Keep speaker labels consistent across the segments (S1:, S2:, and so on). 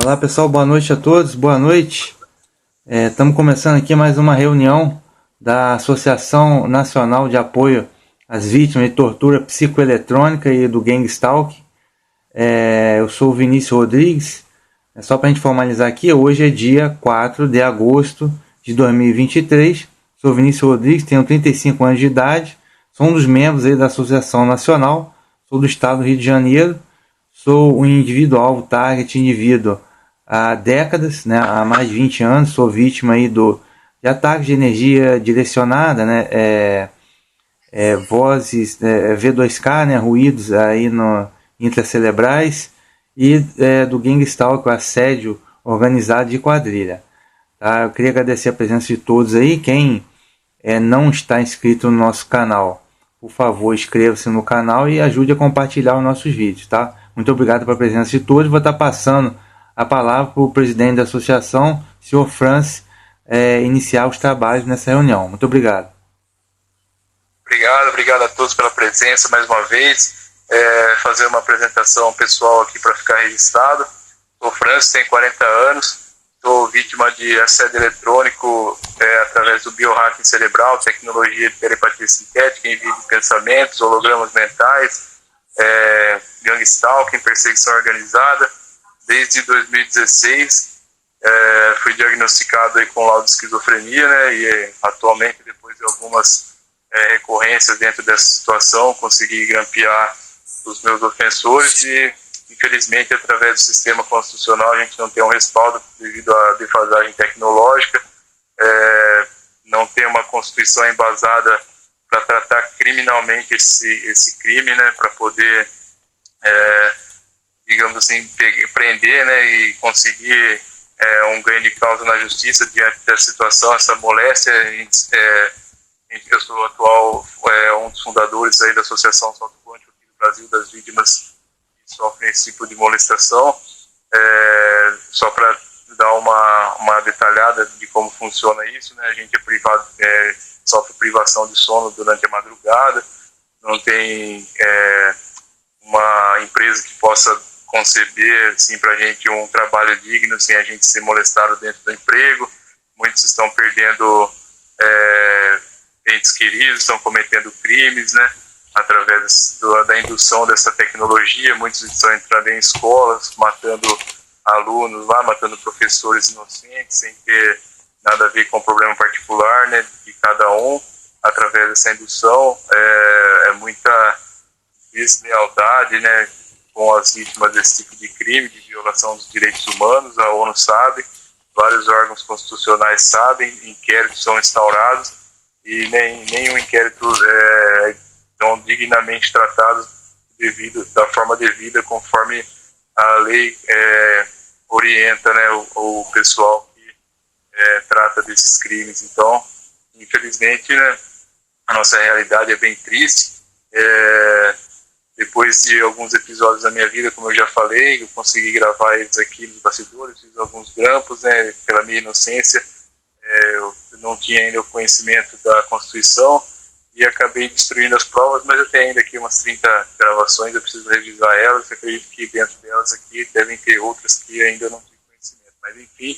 S1: Olá pessoal, boa noite a todos, boa noite. Estamos começando aqui mais uma reunião da Associação Nacional de Apoio às Vítimas de Tortura Psicoeletrônica e do Gang Stalking. Eu sou o Vinícius Rodrigues. Só para a gente formalizar aqui, hoje é dia 4 de agosto de 2023. Sou o Vinícius Rodrigues, tenho 35 anos de idade, sou um dos membros aí da Associação Nacional, sou do estado do Rio de Janeiro, sou um indivíduo alvo, target indivíduo há décadas, né, há mais de 20 anos, sou vítima aí de ataques de energia direcionada, né, vozes, V2K, né, ruídos aí intracerebrais, e do Gang Stalking, o assédio organizado de quadrilha. Tá? Eu queria agradecer a presença de todos aí. Quem não está inscrito no nosso canal, por favor, inscreva-se no canal e ajude a compartilhar os nossos vídeos. Tá? Muito obrigado pela presença de todos. Vou estar passando a palavra para o presidente da associação, senhor Francis, iniciar os trabalhos nessa reunião. Muito obrigado.
S2: Obrigado a todos pela presença mais uma vez. Fazer uma apresentação pessoal aqui para ficar registrado. Sou Francis, tenho 40 anos, sou vítima de assédio eletrônico através do biohacking cerebral, tecnologia de telepatia sintética, envio de pensamentos, hologramas mentais, gang stalking, perseguição organizada. Desde 2016 fui diagnosticado aí com laudo de esquizofrenia, né, e atualmente, depois de algumas recorrências dentro dessa situação, consegui grampear os meus ofensores e, infelizmente, através do sistema constitucional, a gente não tem um respaldo devido à defasagem tecnológica, não tem uma constituição embasada para tratar criminalmente esse crime, né, para poder digamos assim, prender, né, e conseguir um ganho de causa na justiça diante dessa situação, essa moléstia. Eu sou atual um dos fundadores aí da Associação Salto Quântico aqui do Brasil, das vítimas que sofrem esse tipo de molestação. Só para dar uma detalhada de como funciona isso, né, a gente é privado, sofre privação de sono durante a madrugada, não tem uma empresa que possa conceber assim, para a gente um trabalho digno sem a gente ser molestado dentro do emprego. Muitos estão perdendo entes queridos, estão cometendo crimes, né, através da indução dessa tecnologia. Muitos estão entrando em escolas, matando alunos lá, matando professores inocentes, sem ter nada a ver com o problema particular, né, de cada um, através dessa indução. Muita deslealdade, né, com as vítimas desse tipo de crime, de violação dos direitos humanos. A ONU sabe, vários órgãos constitucionais sabem, inquéritos são instaurados e nenhum inquérito tão dignamente tratado da forma devida, conforme a lei orienta, né, o pessoal que trata desses crimes. Então, infelizmente, né, a nossa realidade é bem triste. Depois de alguns episódios da minha vida, como eu já falei, eu consegui gravar eles aqui nos bastidores, fiz alguns grampos, né, pela minha inocência. Eu não tinha ainda o conhecimento da Constituição e acabei destruindo as provas, mas eu tenho ainda aqui umas 30 gravações, eu preciso revisar elas. Eu acredito que dentro delas aqui devem ter outras que ainda não tenho conhecimento. Mas enfim,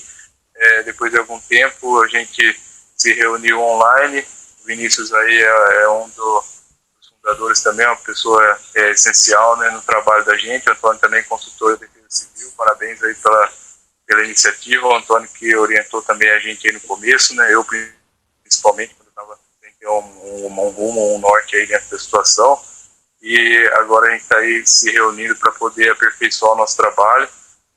S2: depois de algum tempo a gente se reuniu online. O Vinícius aí é um dos fundadores também, uma pessoa essencial, né, no trabalho da gente. O Antônio também, consultor da Defesa Civil, parabéns aí pela iniciativa. O Antônio que orientou também a gente aí no começo, né, eu principalmente, quando eu estava sem ter um rumo, um norte aí dentro da situação. E agora a gente está aí se reunindo para poder aperfeiçoar o nosso trabalho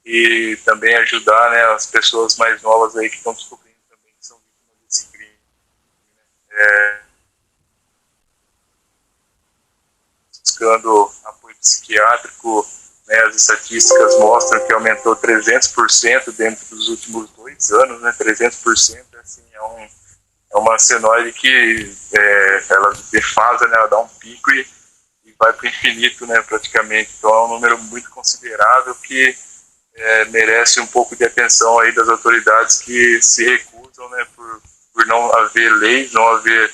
S2: e também ajudar, né, as pessoas mais novas aí que estão descobrindo também que são vítimas desse crime, né. Buscando apoio psiquiátrico, né, as estatísticas mostram que aumentou 300% dentro dos últimos 2 anos, né, 300%, assim, é uma senoide que ela defasa, né, ela dá um pico e vai para o infinito, né, praticamente. Então é um número muito considerável que merece um pouco de atenção aí das autoridades que se recusam, né, por não haver leis, não haver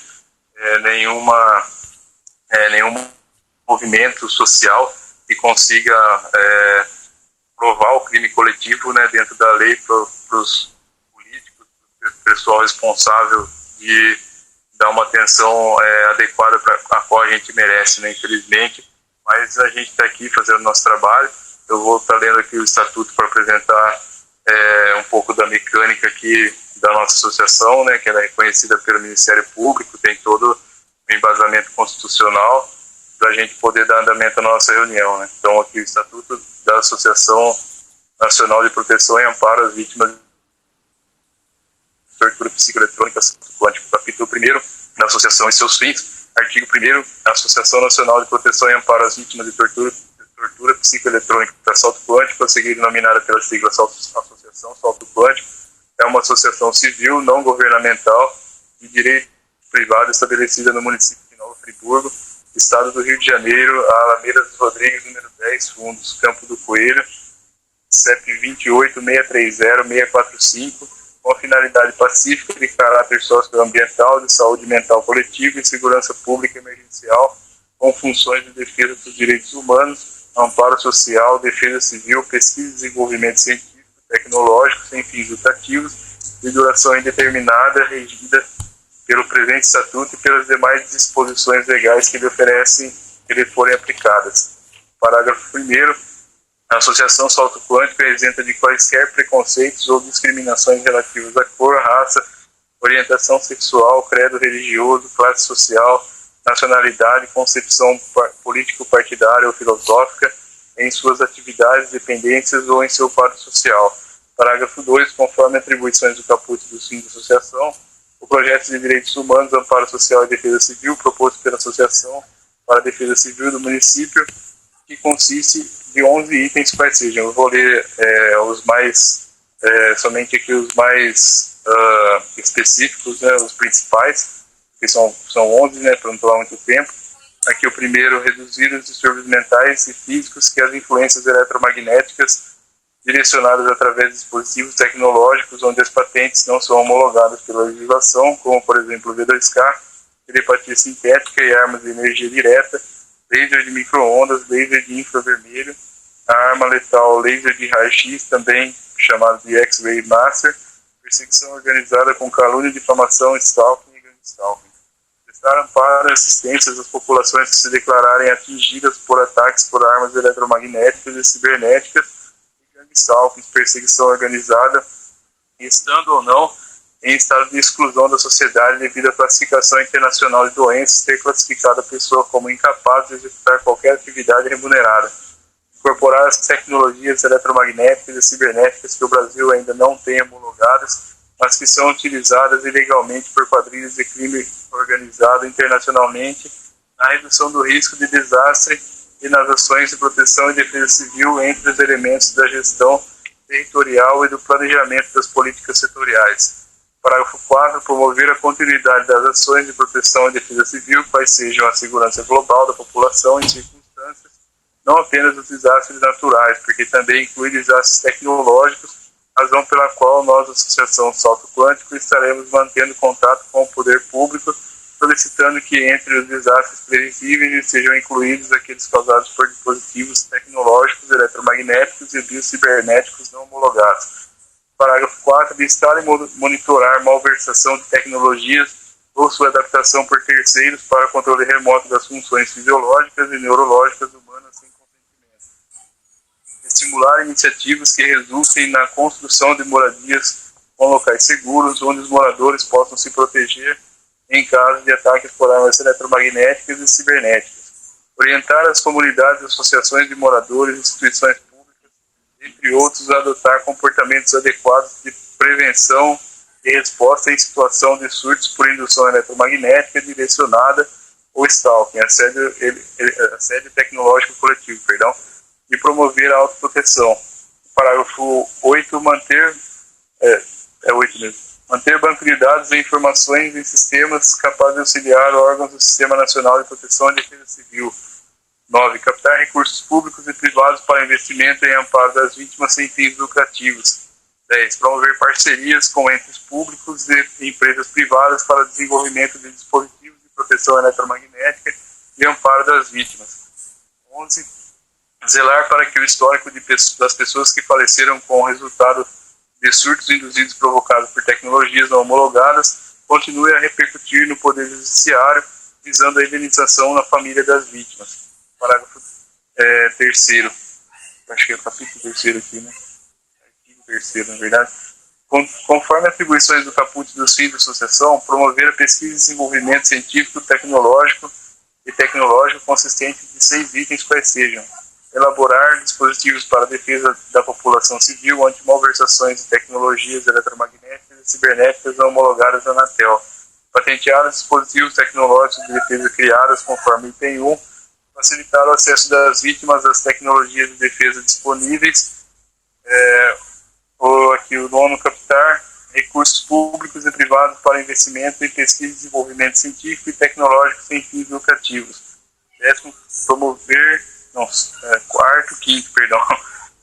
S2: nenhum movimento social que consiga provar o crime coletivo, né, dentro da lei para os políticos, para o pessoal responsável de dar uma atenção adequada para a qual a gente merece, né, infelizmente. Mas a gente está aqui fazendo o nosso trabalho. Eu vou estar lendo aqui o estatuto para apresentar um pouco da mecânica aqui da nossa associação, né, que ela é reconhecida pelo Ministério Público, tem todo o embasamento constitucional para a gente poder dar andamento à nossa reunião, né. Então aqui o estatuto da Associação Nacional de Proteção e Amparo às Vítimas de Tortura Psicoeletrônica Quântico, capítulo 1º da Associação e seus fins, artigo 1º, a Associação Nacional de Proteção e Amparo às Vítimas de Tortura Psicoeletrônica Salto Quântico, a seguir denominada pela sigla Associação Salto Quântico, é uma associação civil não governamental de direito privado estabelecida no município de Nova Friburgo, Estado do Rio de Janeiro, a Alameda dos Rodrigues, número 10, Fundos, Campo do Coelho, CEP 28.630.645, com a finalidade pacífica de caráter socioambiental, de saúde mental coletiva e segurança pública emergencial, com funções de defesa dos direitos humanos, amparo social, defesa civil, pesquisa e desenvolvimento científico, tecnológico, sem fins lucrativos, de duração indeterminada, regida pelo presente estatuto e pelas demais disposições legais que lhe forem aplicadas. Parágrafo 1º. A Associação Salto Quântico é isenta de quaisquer preconceitos ou discriminações relativas à cor, raça, orientação sexual, credo religioso, classe social, nacionalidade, concepção político-partidária ou filosófica, em suas atividades, dependências ou em seu quadro social. Parágrafo 2. Conforme atribuições do caput dos fins da associação, o projeto de direitos humanos, amparo social e defesa civil, proposto pela Associação para a Defesa Civil do município, que consiste de 11 itens quais sejam. Eu vou ler somente aqui os mais específicos, né, os principais, que são 11, né, para não tomar muito tempo. Aqui o primeiro: reduzir os distúrbios mentais e físicos que as influências eletromagnéticas direcionadas através de dispositivos tecnológicos onde as patentes não são homologadas pela legislação, como por exemplo o V2K, telepatia sintética e armas de energia direta, laser de micro-ondas, laser de infravermelho, a arma letal laser de raio-x, também chamado de X-Ray Master, perseguição organizada com calúnia, difamação, stalking e gang stalking. Prestar amparo e assistência às populações que se declararem atingidas por ataques por armas eletromagnéticas e cibernéticas e gang stalking, perseguição organizada, estando ou não em estado de exclusão da sociedade devido à classificação internacional de doenças, ter classificado a pessoa como incapaz de executar qualquer atividade remunerada. Incorporar as tecnologias eletromagnéticas e cibernéticas que o Brasil ainda não tem homologadas, mas que são utilizadas ilegalmente por quadrilhas de crime organizado internacionalmente, na redução do risco de desastre e nas ações de proteção e defesa civil entre os elementos da gestão territorial e do planejamento das políticas setoriais. Parágrafo 4. Promover a continuidade das ações de proteção e defesa civil, quais sejam a segurança global da população em circunstâncias não apenas dos desastres naturais, porque também inclui desastres tecnológicos, razão pela qual nós, Associação Salto Quântico, estaremos mantendo contato com o poder público, solicitando que entre os desastres previsíveis sejam incluídos aqueles causados por dispositivos tecnológicos, eletromagnéticos e biocibernéticos não homologados. Parágrafo 4. Listar e monitorar malversação de tecnologias ou sua adaptação por terceiros para controle remoto das funções fisiológicas e neurológicas humanas sem consentimento. Estimular iniciativas que resultem na construção de moradias com locais seguros, onde os moradores possam se proteger em caso de ataques por armas eletromagnéticas e cibernéticas. Orientar as comunidades, associações de moradores, instituições públicas, entre outros, a adotar comportamentos adequados de prevenção e resposta em situação de surtos por indução eletromagnética direcionada ou stalking, assédio tecnológico coletivo, e promover a autoproteção. Parágrafo 8. Manter banco de dados e informações em sistemas capazes de auxiliar órgãos do Sistema Nacional de Proteção e Defesa Civil. 9. Captar recursos públicos e privados para investimento em amparo das vítimas sem fins lucrativos. 10. Promover parcerias com entes públicos e empresas privadas para desenvolvimento de dispositivos de proteção eletromagnética e amparo das vítimas. 11. zelar para que o histórico das pessoas que faleceram com o resultado de surtos induzidos provocados por tecnologias não homologadas continue a repercutir no Poder Judiciário, visando a indenização na família das vítimas. Parágrafo 3º. Acho que é o capítulo 3º aqui, né? Artigo 3º, na verdade. Conforme atribuições do caput dos fins da associação, promover a pesquisa e desenvolvimento científico, tecnológico e tecnológico consistente de 6 itens quais sejam: elaborar dispositivos para a defesa da população civil ante malversações de tecnologias eletromagnéticas e cibernéticas não homologadas da Anatel, patentear os dispositivos tecnológicos de defesa criados conforme item 1, facilitar o acesso das vítimas às tecnologias de defesa disponíveis, aqui o nono, captar recursos públicos e privados para investimento em pesquisa e desenvolvimento científico e tecnológico sem fins lucrativos. Décimo,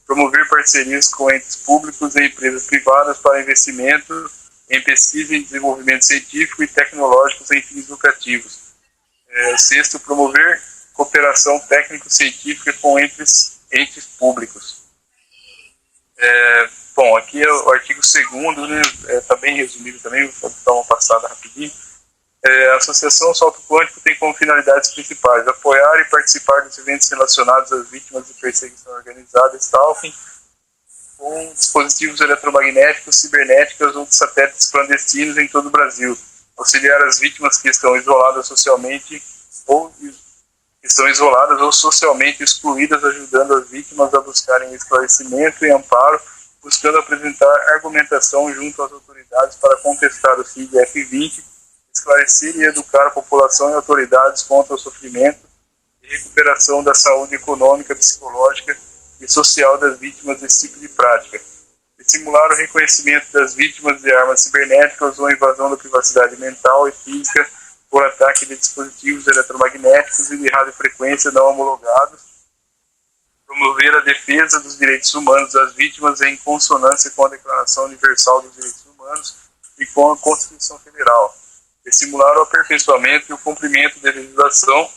S2: promover parcerias com entes públicos e empresas privadas para investimento em pesquisa e desenvolvimento científico e tecnológico sem fins lucrativos. Sexto, promover cooperação técnico-científica com entes públicos. Bom, aqui é o artigo 2º, né, tá bem resumido também, vou dar uma passada rapidinho. A Associação Salto Quântico tem como finalidades principais apoiar e participar dos eventos relacionados às vítimas de perseguição organizada, stalking, com dispositivos eletromagnéticos, cibernéticos ou de satélites clandestinos em todo o Brasil, auxiliar as vítimas que estão isoladas ou socialmente excluídas, ajudando as vítimas a buscarem esclarecimento e amparo, buscando apresentar argumentação junto às autoridades para contestar o CID F20, esclarecer e educar a população e autoridades contra o sofrimento e recuperação da saúde econômica, psicológica e social das vítimas desse tipo de prática. Estimular o reconhecimento das vítimas de armas cibernéticas ou invasão da privacidade mental e física por ataque de dispositivos eletromagnéticos e de radiofrequência não homologados. Promover a defesa dos direitos humanos das vítimas em consonância com a Declaração Universal dos Direitos Humanos e com a Constituição Federal. Estimular o aperfeiçoamento e o cumprimento da legislação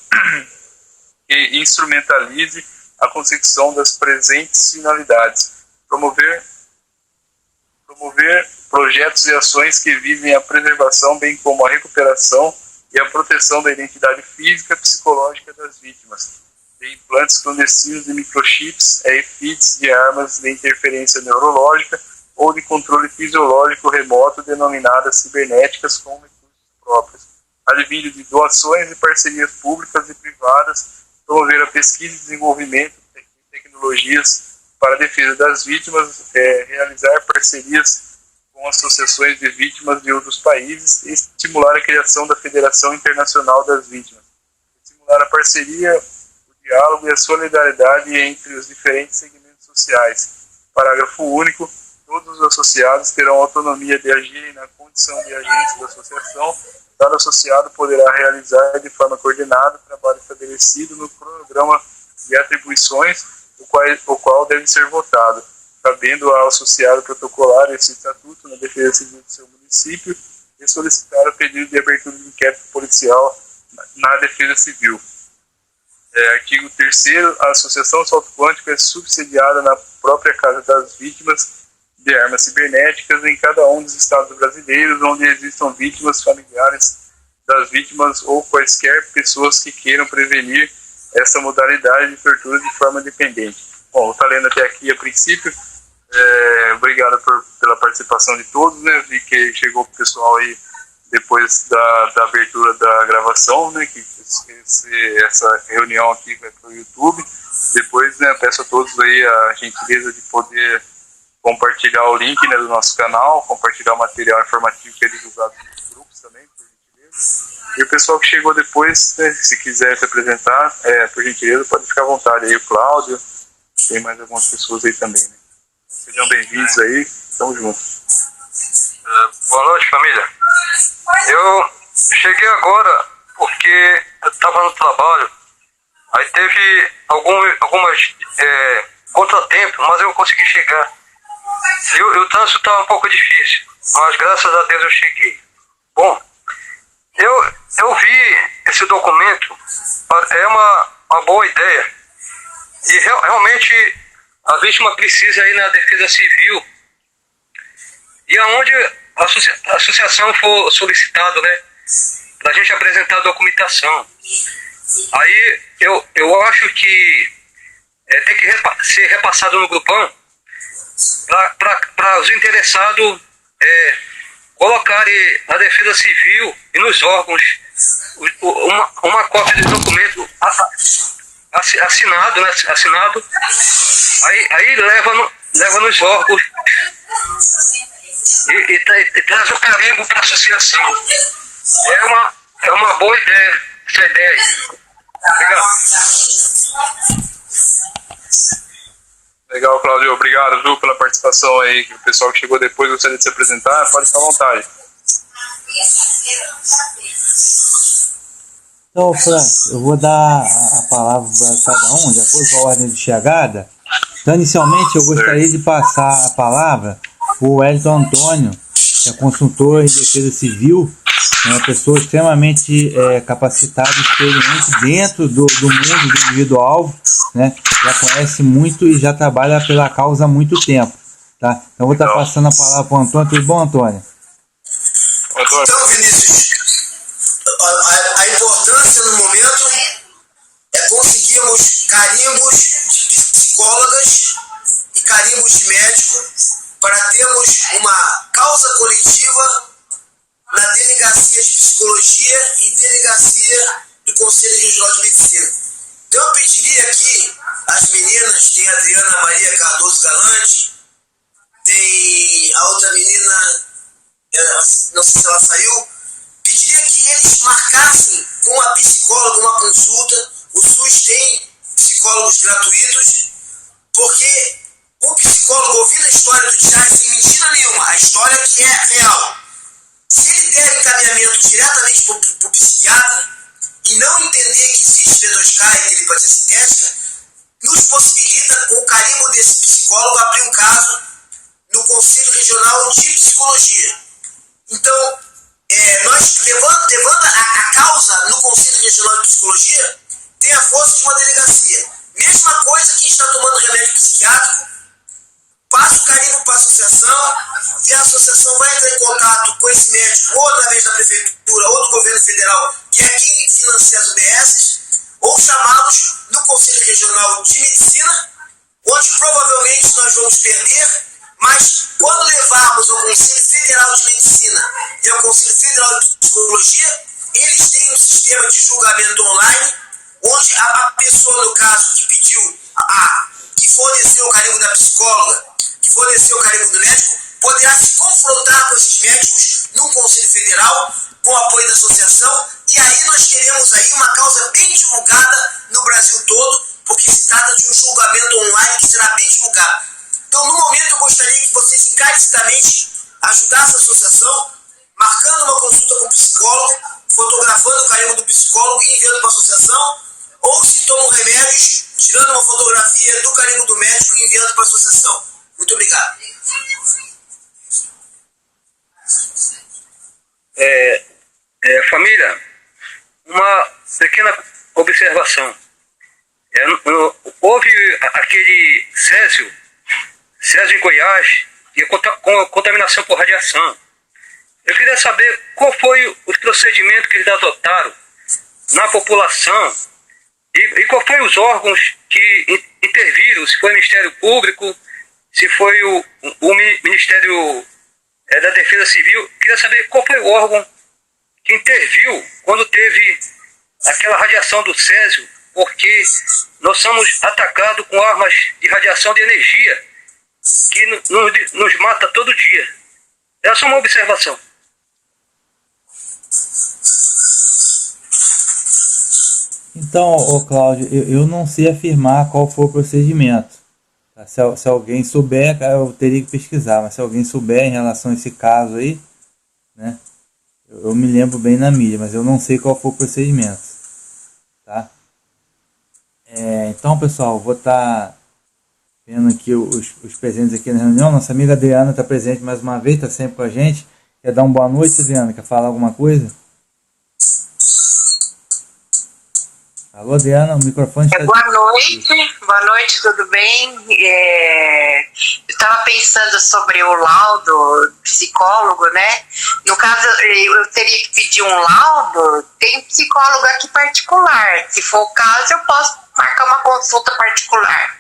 S2: que instrumentalize a consecução das presentes finalidades. Promover projetos e ações que visem a preservação, bem como a recuperação e a proteção da identidade física e psicológica das vítimas, de implantes clandestinos de microchips, EFIDs de armas de interferência neurológica ou de controle fisiológico remoto denominadas cibernéticas com recursos próprios, advindo de doações e parcerias públicas e privadas, promover a pesquisa e desenvolvimento de tecnologias para a defesa das vítimas, realizar parcerias com associações de vítimas de outros países e estimular a criação da Federação Internacional das Vítimas. Estimular a parceria, o diálogo e a solidariedade entre os diferentes segmentos sociais. Parágrafo único. Todos os associados terão autonomia de agirem na condição de agentes da associação. Cada associado poderá realizar de forma coordenada o trabalho estabelecido no cronograma de atribuições, o qual deve ser votado, cabendo ao associado protocolar esse estatuto na defesa civil do seu município e solicitar o pedido de abertura de inquérito policial na defesa civil. Artigo 3º. A Associação Salto Quântico é subsidiada na própria Casa das Vítimas de Armas Cibernéticas em cada um dos estados brasileiros onde existam vítimas, familiares das vítimas ou quaisquer pessoas que queiram prevenir essa modalidade de tortura de forma independente. Bom, vou estar lendo até aqui a princípio. Obrigado pela participação de todos, né? Vi que chegou o pessoal aí depois da abertura da gravação, né? Que essa reunião aqui vai para o YouTube. Depois, né, peço a todos aí a gentileza de poder compartilhar o link, né, do nosso canal, compartilhar o material informativo que é divulgado nos grupos também, por gentileza. E o pessoal que chegou depois, né, se quiser se apresentar, por gentileza, pode ficar à vontade aí, o Cláudio, tem mais algumas pessoas aí também, né? Sejam bem-vindos aí, tamo junto.
S3: Boa noite, família. Eu cheguei agora porque eu estava no trabalho, aí teve algumas contratempos, mas eu consegui chegar. E o trânsito estava um pouco difícil, mas graças a Deus eu cheguei. Bom, eu vi esse documento, é uma boa ideia. E realmente a vítima precisa ir na defesa civil. E aonde a associação for solicitado, né, para a gente apresentar a documentação. Aí eu acho que tem que ser repassado no grupão para os interessados colocarem na defesa civil e nos órgãos uma cópia do documento assinado, né, aí leva nos órgãos e traz o carimbo para a associação. É uma boa ideia, essa ideia aí.
S2: Legal, Cláudio. Obrigado, Ju, pela participação aí. O pessoal que chegou depois gostaria de se apresentar, pode ficar à vontade.
S1: Então, Frank, eu vou dar a palavra para cada um, de acordo com a ordem de chegada. Então, inicialmente, eu gostaria de passar a palavra para o Wellington Antônio, que é consultor em defesa civil, é uma pessoa extremamente capacitada e experiente dentro do mundo do indivíduo-alvo, né? Já conhece muito e já trabalha pela causa há muito tempo. Tá? Então, eu vou estar passando a palavra para o Antônio. Tudo bom, Antônio?
S4: Então, Vinícius, a importância no momento é conseguirmos carimbos de psicólogas e carimbos de médico para termos uma causa coletiva na delegacia de psicologia e delegacia do Conselho Regional de Medicina. Então eu pediria aqui as meninas, tem a Adriana Maria Cardoso Galante, tem a outra menina, não sei se ela saiu, pediria que eles marcassem com a psicóloga uma consulta. O SUS tem psicólogos gratuitos, porque o psicólogo, ouvindo a história do Charles sem mentira nenhuma, a história que é real, se ele der encaminhamento diretamente para o psiquiatra e não entender que existe B2K e telepatia sintética, nos possibilita, com o carimbo desse psicólogo, abrir um caso no Conselho Regional de Psicologia. Então, nós levando a causa no Conselho Regional de Psicologia, tem a força de uma delegacia. Mesma coisa que está tomando remédio psiquiátrico, passa o carimbo para a associação e a associação vai entrar em contato com esse médico, ou através da prefeitura ou do governo federal, que é quem financia as UBSs, ou chamá-los no Conselho Regional de Medicina, onde provavelmente nós vamos perder, mas quando levarmos ao Conselho Federal de Medicina e ao Conselho Federal de Psicologia, eles têm um sistema de julgamento online, onde a pessoa, no caso, que pediu, que forneceu o carimbo da psicóloga, que forneceu o carimbo do médico, poderá se confrontar com esses médicos no Conselho Federal, com o apoio da associação, e aí nós teremos aí uma causa bem divulgada no Brasil todo, porque se trata de um julgamento online que será bem divulgado. Então, no momento, eu gostaria que vocês encarecidamente ajudassem a associação, marcando uma consulta com o psicólogo, fotografando o carimbo do psicólogo e enviando para a associação, ou se tomam remédios, tirando uma fotografia do carimbo do médico e enviando para a associação. Muito obrigado.
S3: Família, uma pequena observação. Houve aquele Césio em Goiás, e com contaminação por radiação. Eu queria saber qual foi os procedimentos que eles adotaram na população e qual foi os órgãos que interviram, se foi o Ministério Público, se foi o Ministério da Defesa Civil. Queria saber qual foi o órgão que interviu quando teve aquela radiação do Césio, porque nós somos atacados com armas de radiação de energia que nos mata todo dia. É só uma observação.
S1: Então, Cláudio, eu não sei afirmar qual foi o procedimento. Tá? Se alguém souber, eu teria que pesquisar, mas se alguém souber em relação a esse caso aí, né, eu me lembro bem na mídia, mas eu não sei qual foi o procedimento. Tá? Então, pessoal, vou estar vendo aqui os presentes aqui na reunião. Nossa amiga Adriana está presente mais uma vez, está sempre com a gente. Quer dar uma boa noite, Adriana? Quer falar alguma coisa? Alô, Adriana, o microfone está...
S5: Boa noite, tudo bem? Eu estava pensando sobre o laudo psicólogo, né? No caso, eu teria que pedir um laudo, tem psicólogo aqui particular. Se for o caso, eu posso marcar uma consulta particular.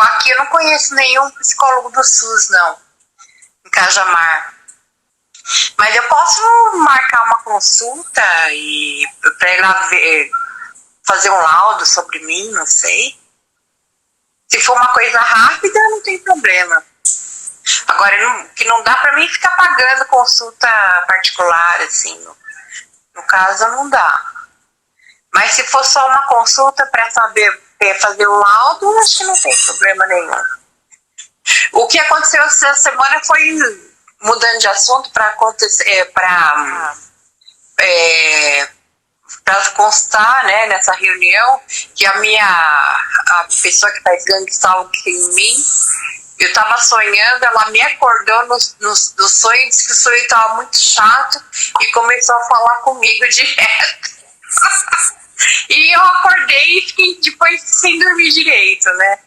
S5: Aqui eu não conheço nenhum psicólogo do SUS, não, em Cajamar. Mas eu posso marcar uma consulta e para ir lá ver, fazer um laudo sobre mim, não sei. Se for uma coisa rápida, não tem problema. Agora, que não dá para mim ficar pagando consulta particular, assim. No caso, não dá. Mas se for só uma consulta para saber fazer o laudo, acho que não tem problema nenhum. O que aconteceu essa semana foi, mudando de assunto, para constar, né, nessa reunião, que a pessoa que está fazendo stalking em mim, eu estava sonhando, ela me acordou no sonho, disse que o sonho estava muito chato e começou a falar comigo direto. E eu acordei e fiquei depois sem dormir direito, né?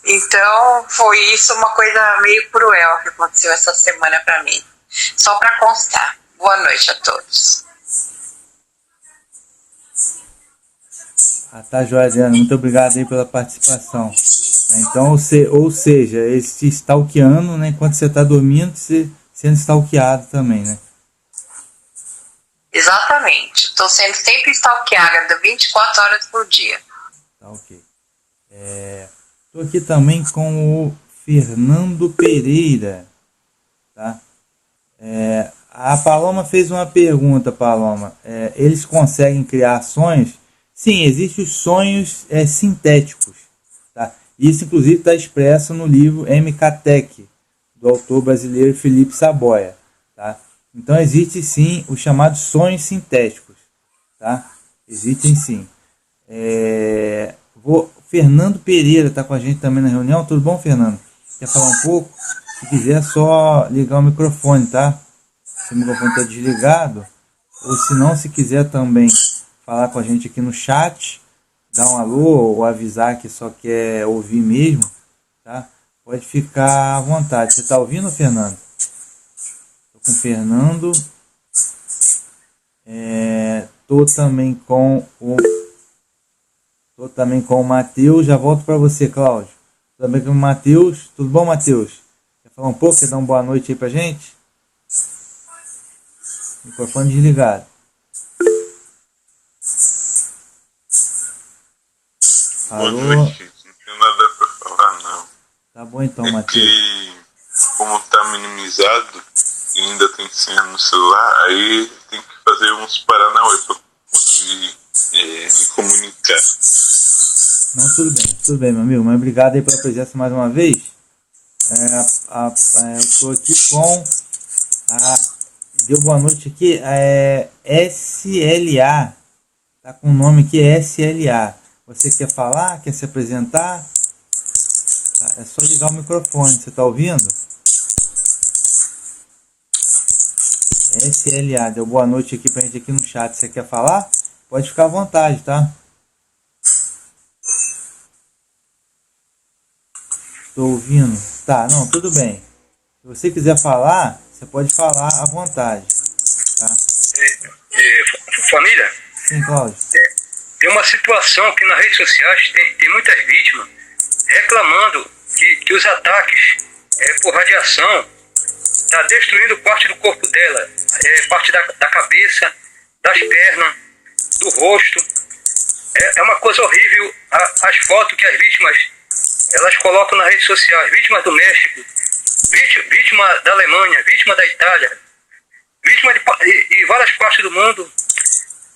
S5: Então foi isso, uma coisa meio cruel que aconteceu essa semana para mim. Só para constar. Boa noite a todos.
S1: Tá, joia, Adriana. Muito obrigado aí pela participação. Então, ou seja, eles te stalkeando, né? Enquanto você está dormindo, você sendo stalkeado também, né?
S5: Exatamente. Estou sendo sempre stalkeada 24 horas por dia.
S1: Tá, ok. Estou aqui também com o Fernando Pereira. Tá? A Paloma fez uma pergunta, Paloma. Eles conseguem criar sonhos? Sim, existem os sonhos sintéticos. Tá? Isso, inclusive, está expresso no livro MKTech, do autor brasileiro Felipe Saboia. Tá? Então, existe sim os chamados sonhos sintéticos. Tá? Existem sim. Fernando Pereira está com a gente também na reunião. Tudo bom, Fernando? Quer falar um pouco? Se quiser, só ligar o microfone, tá? Se o microfone está desligado. Ou se não, se quiser também falar com a gente aqui no chat, dar um alô ou avisar que só quer ouvir mesmo, tá? Pode ficar à vontade. Você está ouvindo, Fernando? Estou com o Fernando. Estou também com o Matheus. Já volto para você, Cláudio. Também com o Matheus. Tudo bom, Matheus? Quer falar um pouco? Quer dar uma boa noite aí pra gente? Microfone desligado.
S6: Boa
S1: Alô?
S6: noite, não tem nada para falar não.
S1: Tá bom então,
S6: É
S1: Matheus.
S6: que, como tá minimizado e ainda tem senha no celular, aí tem que fazer uns paranauê para conseguir me comunicar.
S1: Não, tudo bem, meu amigo. Mas obrigado aí pela presença mais uma vez. Eu estou aqui com deu boa noite aqui, SLA. Tá com o nome aqui, SLA. Você quer falar? Quer se apresentar? Tá, é só ligar o microfone. Você está ouvindo? SLA, deu boa noite aqui pra gente aqui no chat. Você quer falar? Pode ficar à vontade, tá? Estou ouvindo. Tá, não, tudo bem. Se você quiser falar, você pode falar à vontade. Tá?
S3: Família?
S1: Sim, Cláudio.
S3: Tem uma situação que nas redes sociais tem muitas vítimas reclamando que os ataques por radiação está destruindo parte do corpo dela, parte da cabeça, das pernas, do rosto. É uma coisa horrível as fotos que as vítimas elas colocam nas redes sociais, vítimas do México, vítima da Alemanha, vítima da Itália, vítima de várias partes do mundo.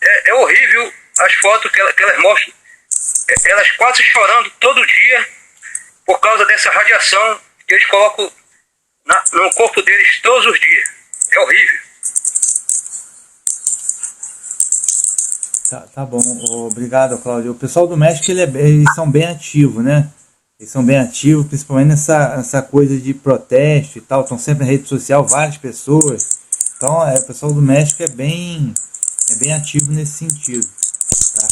S3: É horrível as fotos que elas mostram, elas quase chorando todo dia por causa dessa radiação que eles colocam no corpo deles todos os dias. É horrível.
S1: Tá bom, obrigado, Cláudio. O pessoal do México, eles são bem ativos, né? Eles são bem ativos, principalmente nessa coisa de protesto e tal. Estão sempre na rede social, várias pessoas. Então, o pessoal do México é bem ativo nesse sentido. Tá?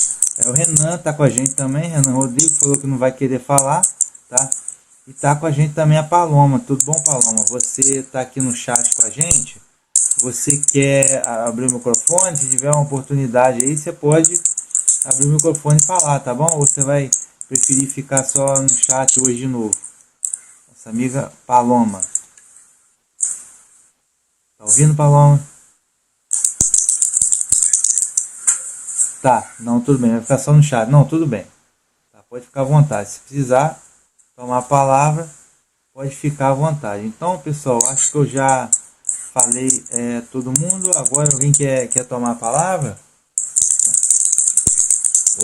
S1: O Renan tá com a gente também. Renan Rodrigo falou que não vai querer falar, tá? E tá com a gente também a Paloma. Tudo bom, Paloma? Você tá aqui no chat com a gente. Você quer abrir o microfone? Se tiver uma oportunidade aí, você pode abrir o microfone e falar, tá bom? Ou você vai preferir ficar só no chat hoje de novo? Nossa amiga Paloma. Tá ouvindo, Paloma? Tá, não, tudo bem, vai ficar só no chat. Não, tudo bem. Tá, pode ficar à vontade. Se precisar tomar a palavra, pode ficar à vontade. Então, pessoal, acho que eu já falei todo mundo. Agora alguém quer tomar a palavra?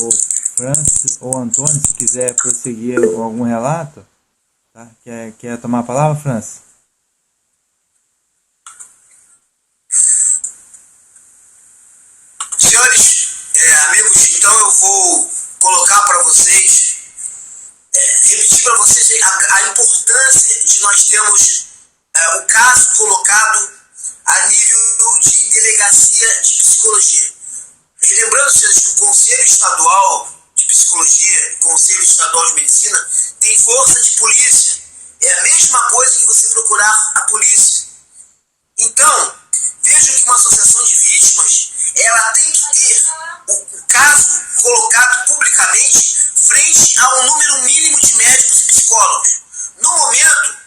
S1: Ou Francis ou Antônio, se quiser prosseguir algum relato. Tá? Quer tomar a palavra, Francis?
S4: Senhores, amigos, então eu vou colocar para vocês, repetir para vocês a importância de nós termos o caso colocado a nível de delegacia de psicologia. Lembrando, senhores, que o Conselho Estadual de Psicologia, o Conselho Estadual de Medicina, tem força de polícia. É a mesma coisa que você procurar a polícia. Então, vejo que uma associação de vítimas, ela tem que ter o caso colocado publicamente frente a um número mínimo de médicos e psicólogos. No momento,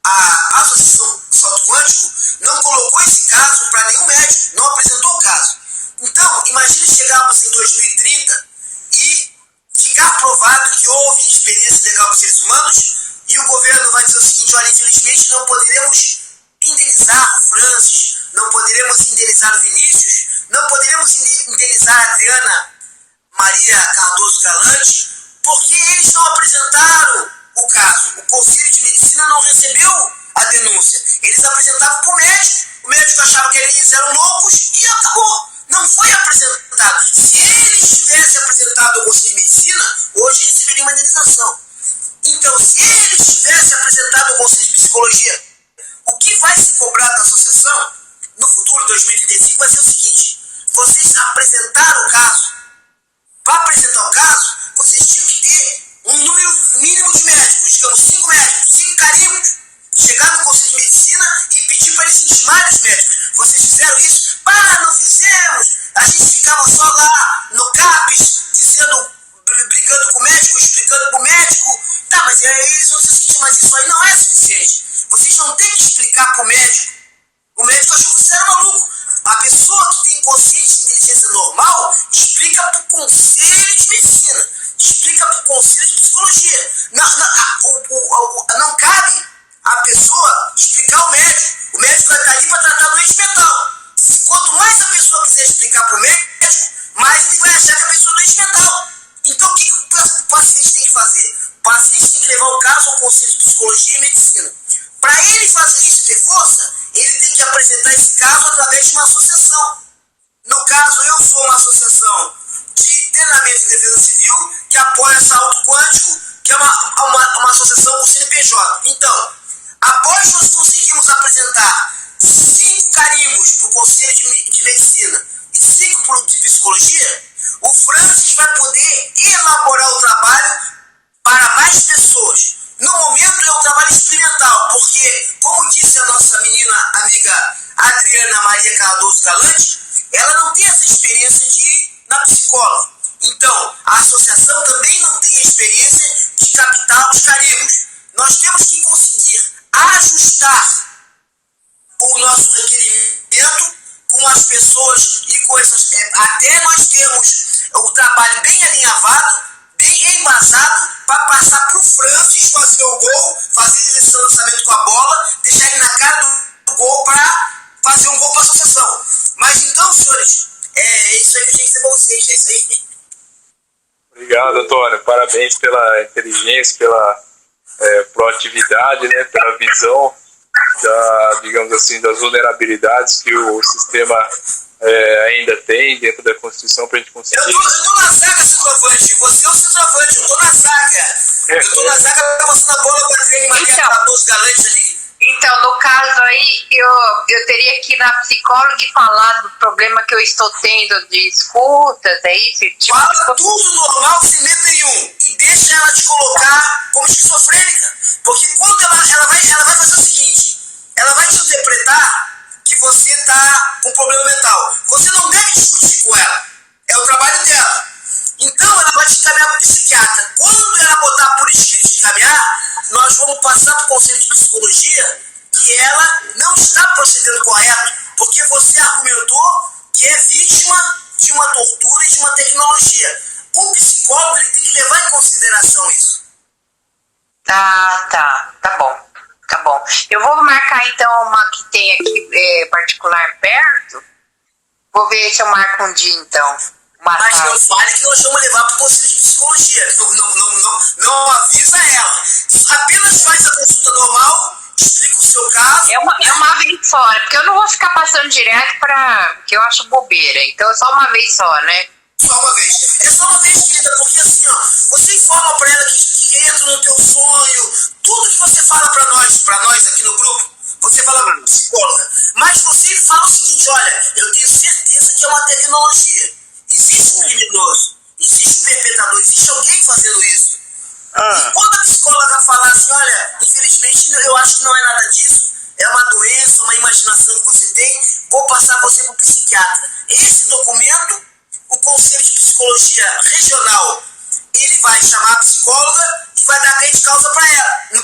S4: a Associação Salto Quântico não colocou esse caso para nenhum médico, não apresentou o caso. Então, imagine chegarmos em 2030 e ficar provado que houve experiência legal com seres humanos e o governo vai dizer o seguinte: olha, infelizmente não poderemos indenizar o Francis, não poderemos indenizar o Vinícius, não poderemos indenizar a Adriana Maria Cardoso Galante, porque eles não apresentaram o caso. O Conselho de Medicina não recebeu a denúncia. Eles apresentavam para o médico achava que eles eram loucos e acabou. Não foi apresentado. Se eles tivessem apresentado ao Conselho de Medicina, hoje receberia uma indenização. Então, se eles tivessem apresentado ao Conselho de Psicologia, o que vai se cobrar da associação no futuro, 2035, vai ser o seguinte: vocês apresentaram o caso. Para apresentar o caso, vocês tinham que ter um número mínimo de médicos, digamos 5 médicos, 5 carimbos, chegar no Conselho de Medicina e pedir para eles intimarem os médicos. Vocês fizeram isso? Não fizemos. A gente ficava só lá no CAPES, brigando com o médico, explicando para o médico. Tá, mas eles vão se sentir, mas isso aí não é suficiente. Vocês não têm que explicar para o médico. O médico achou que você era maluco. A pessoa que tem consciência de inteligência normal explica para o Conselho de Medicina, explica para o Conselho de Psicologia. Não cabe a pessoa explicar ao médico. O médico vai estar ali para tratar doente mental. Quanto mais a pessoa quiser explicar para o médico, mais ele vai achar que a pessoa é doente mental. Então o que o paciente tem que fazer? O paciente tem que levar o caso ao Conselho de Psicologia e Medicina. Para ele fazer isso e ter força, ele tem que apresentar esse caso através de uma associação. No caso, eu sou uma associação de treinamento em defesa civil que apoia Salto Quântico, que é uma associação com CNPJ. Então, após nós conseguirmos apresentar 5 carimbos para o Conselho de Medicina e 5 para o de Psicologia, o Francis vai poder elaborar o trabalho para mais pessoas. No momento é um trabalho experimental, porque, como disse a nossa menina amiga Adriana Maria Cardoso Galante, ela não tem essa experiência de ir na psicóloga. Então, a associação também não tem a experiência de captar os carimbos. Nós temos que conseguir ajustar o nosso requerimento com as pessoas e com essas... Até nós temos o trabalho bem alinhavado, bem embasado, para passar para o Francis fazer o gol, fazer esse lançamento com a bola, deixar ele na cara do gol para fazer um gol para a associação. Mas então, senhores, é isso aí que a gente tem para vocês, é isso aí.
S2: Obrigado, Antônio. Parabéns pela inteligência, pela proatividade, né, pela visão digamos assim, das vulnerabilidades que o sistema ainda tem dentro da Constituição para a gente conseguir.
S4: Eu tô na zaga, centroavante. Você é o centroavante, eu tô na zaga. Eu tô na zaga passando a bola para a Maria Cardoso Galante ali.
S5: Então, no caso aí, eu teria que ir na psicóloga e falar do problema que eu estou tendo de escutas, é isso? Tipo,
S4: Fala tudo normal, sem medo nenhum. E deixa ela te colocar como esquizofrênica. Porque quando ela vai fazer o seguinte, ela vai te interpretar que você está com problema mental. Você não deve discutir com ela. É o trabalho dela. Então ela vai te encaminhar para o psiquiatra. Quando ela botar por escrito de encaminhar, nós vamos passar para o conselho de psicologia que ela não está procedendo correto, porque você argumentou que é vítima de uma tortura e de uma tecnologia. O psicólogo ele tem que levar em consideração isso.
S5: Tá bom. Tá bom. Eu vou marcar então uma que tem aqui particular perto. Vou ver se eu marco um dia então.
S4: Mas não fale que nós vamos levar para o conselho de psicologia. Não avisa ela. Apenas faz a consulta normal, explica o seu caso.
S5: É uma vez só, né? Porque eu não vou ficar passando direto que eu acho bobeira. Então é só uma vez só, né?
S4: Só uma vez. É só uma vez, querida, porque assim, ó, você informa pra ela que entra no teu sonho, tudo que você fala pra nós aqui no grupo, você fala pra psicóloga. Mas você fala o seguinte, olha, eu tenho certeza que é uma tecnologia. Existe um criminoso, existe um perpetrador, existe alguém fazendo isso. E quando a psicóloga falar assim, olha, infelizmente eu acho que não é nada disso, é uma doença, uma imaginação que você tem, vou passar você pro psiquiatra. Esse documento, o Conselho de Psicologia Regional, ele vai chamar a psicóloga e vai dar ganho de causa para ela. No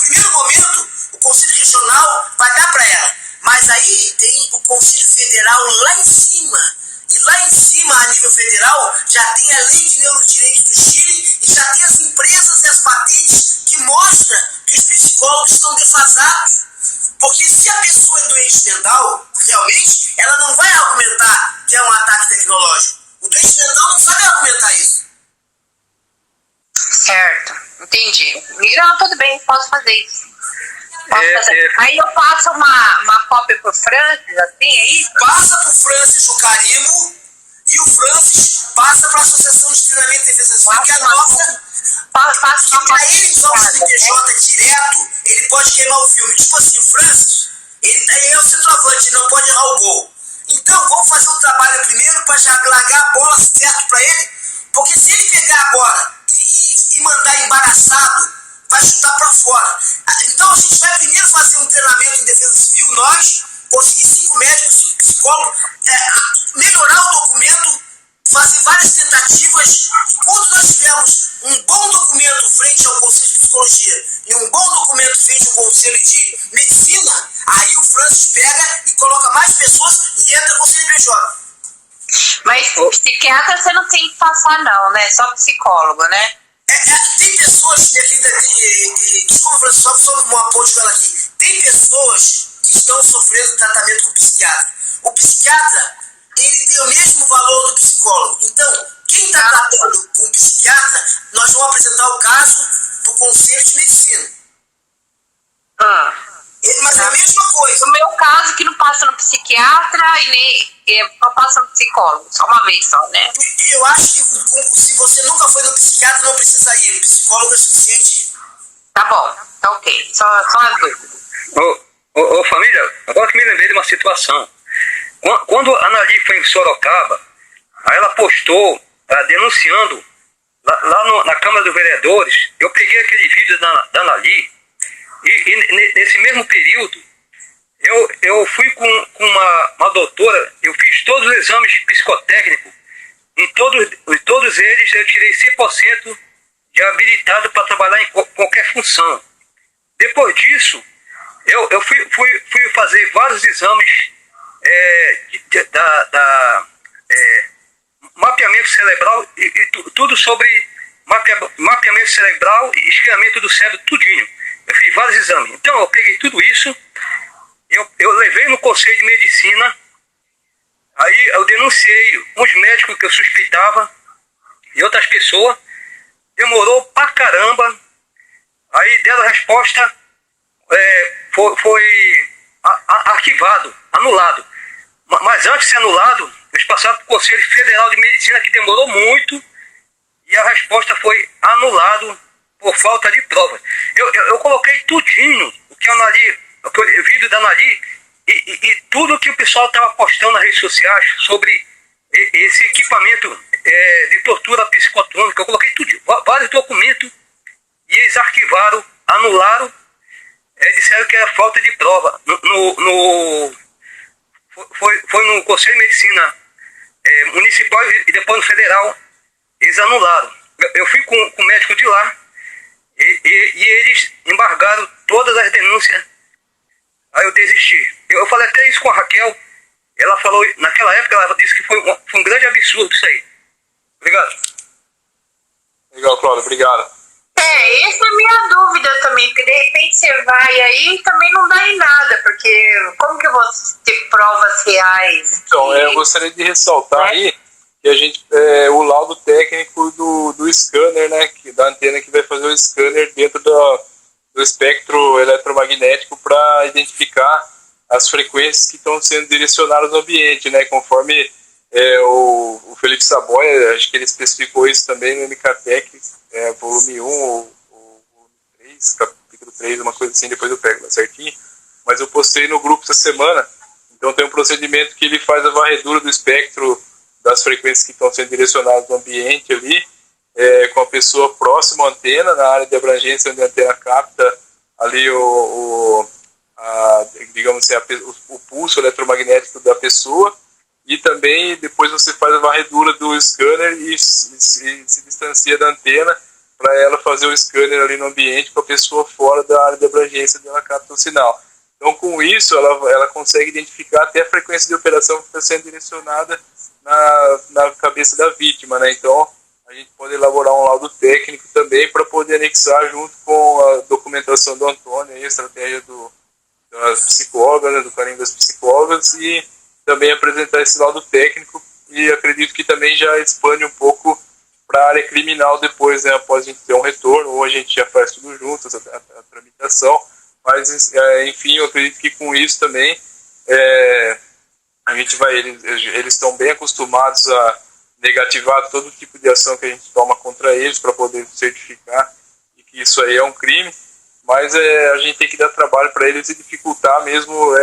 S4: primeiro momento, o Conselho Regional vai dar para ela. Mas aí tem o Conselho Federal lá em cima. E lá em cima, a nível federal, já tem a Lei de Neurodireito do Chile e já tem as empresas e as patentes que mostram que os psicólogos estão defasados. Porque se a pessoa é doente mental, realmente, ela não vai argumentar que é um ataque tecnológico. O doente mental não sabe argumentar isso.
S5: Certo, entendi. Não, tudo bem, posso fazer isso. Aí eu passo uma cópia pro Francis, assim, é isso?
S4: Passa pro Francis o carimbo e o Francis passa pra Associação de Treinamento e Defesa Civil, que é a nossa.
S5: Passa uma
S4: pra ele usar o CNPJ direto, ele pode queimar o filme. Tipo assim, o Francis, ele é o centroavante, ele não pode errar o gol. Então, vamos fazer um trabalho primeiro para já largar a bola certo para ele, porque se ele pegar agora e mandar embaraçado, vai chutar para fora. Então, a gente vai primeiro fazer um treinamento em defesa civil, nós, conseguir 5 médicos, 5 psicólogos, melhorar o documento, fazer várias tentativas, e quando nós tivermos um bom documento frente ao Conselho de Psicologia e um bom documento frente ao Conselho de Medicina, aí o Francis pega e coloca mais pessoas e entra com o CNPJ.
S5: Mas psiquiatra você não tem que passar não, né? Só psicólogo, né?
S4: Tem pessoas, minha querida, desculpa, Francisco, só um apoio com ela aqui. Tem pessoas que estão sofrendo tratamento com o psiquiatra. O psiquiatra, ele tem o mesmo valor do psicólogo. Então, quem está tratando com o psiquiatra, nós vamos apresentar o caso para o Conselho de Medicina. Mas é a mesma coisa.
S5: No meu caso, que não passa no psiquiatra e nem não passa no psicólogo, só uma vez só, né?
S4: Eu acho que se você nunca foi no psiquiatra, não precisa ir. O psicólogo é suficiente.
S5: Tá bom, tá ok. Só uma dúvida.
S3: Ô família, agora que me lembrei de uma situação. Quando a Anali foi em Sorocaba, aí ela postou denunciando lá na Câmara dos Vereadores. Eu peguei aquele vídeo da Anali e nesse mesmo período eu fui com uma doutora, eu fiz todos os exames psicotécnicos, em todos eles eu tirei 100% de habilitado para trabalhar em qualquer função. Depois disso, eu fui fazer vários exames mapeamento cerebral e tudo sobre mapeamento cerebral e escaneamento do cérebro, tudinho. Eu fiz vários exames. Então eu peguei tudo isso, eu levei no Conselho de Medicina, aí eu denunciei uns médicos que eu suspeitava e outras pessoas. Demorou pra caramba, aí deram a resposta, foi arquivado, anulado. Mas antes de ser anulado, eles passaram para o Conselho Federal de Medicina, que demorou muito, e a resposta foi anulado por falta de prova. Eu coloquei tudinho, o vídeo da Anali, e tudo que o pessoal estava postando nas redes sociais sobre esse equipamento de tortura psicotrônica, eu coloquei tudo, vários documentos, e eles arquivaram, anularam, disseram que era falta de prova. Foi no Conselho de Medicina Municipal e depois no Federal, eles anularam. Eu fui com o médico de lá e eles embargaram todas as denúncias. Aí eu desisti. Eu falei até isso com a Raquel. Ela falou, naquela época, ela disse que foi um grande absurdo isso aí. Obrigado.
S6: Legal, Cláudio, obrigado.
S5: Essa é a minha dúvida também, porque de repente você vai aí e também não dá em nada, porque como que eu vou ter provas reais?
S6: Então, eu gostaria de ressaltar aí que a gente, o laudo técnico do scanner, né, da antena que vai fazer o scanner dentro do espectro eletromagnético para identificar as frequências que estão sendo direcionadas no ambiente, né, conforme o Felipe Saboia, acho que ele especificou isso também no MKTech, volume 1 ou volume 3, capítulo 3, uma coisa assim, depois eu pego certinho, mas eu postei no grupo essa semana. Então tem um procedimento que ele faz a varredura do espectro das frequências que estão sendo direcionadas no ambiente ali, com a pessoa próxima à antena, na área de abrangência onde a antena capta ali digamos assim, o pulso eletromagnético da pessoa, e também depois você faz a varredura do scanner e se distancia da antena para ela fazer o scanner ali no ambiente para a pessoa fora da área de abrangência onde ela capta o sinal. Então, com isso, ela consegue identificar até a frequência de operação que está sendo direcionada na cabeça da vítima, né? Então, a gente pode elaborar um laudo técnico também para poder anexar junto com a documentação do Antônio, a estratégia das psicólogas, né, do carinho das psicólogas, e também apresentar esse laudo técnico, e acredito que também já expande um pouco para a área criminal depois, né, após a gente ter um retorno, ou a gente já faz tudo junto, a tramitação. Mas, enfim, eu acredito que com isso também a gente eles estão bem acostumados a negativar todo tipo de ação que a gente toma contra eles para poder certificar e que isso aí é um crime, mas a gente tem que dar trabalho para eles e dificultar mesmo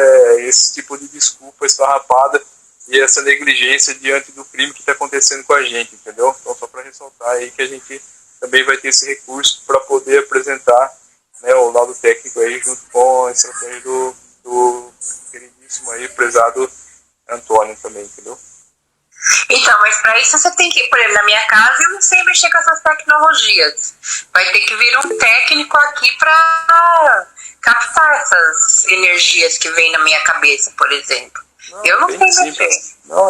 S6: esse tipo de desculpa esfarrapada e essa negligência diante do crime que está acontecendo com a gente, entendeu? Então, só para ressaltar aí que a gente também vai ter esse recurso para poder apresentar, né, o laudo técnico aí junto com a estratégia do queridíssimo aí, prezado Antônio também, entendeu?
S5: Então, mas para isso você tem que, por exemplo, na minha casa eu não sei mexer com essas tecnologias. Vai ter que vir um técnico aqui para captar essas energias que vêm na minha cabeça, por exemplo. Eu não sei mexer.
S6: Não,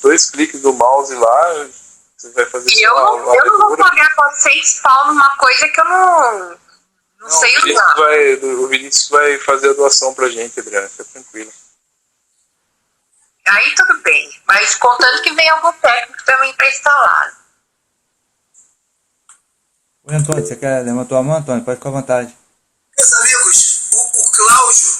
S6: 2 cliques do mouse lá, você vai fazer
S5: e eu não vou pagar com 6 pau numa coisa que eu não sei usar.
S6: O Vinícius vai fazer a doação pra gente, Adriana, fica tranquilo.
S5: Aí tudo bem, mas contando que vem algum técnico também para instalar.
S1: Oi, Antônio, você quer levantar a mão, Antônio? Pode ficar à vontade.
S4: Meus amigos, o Cláudio,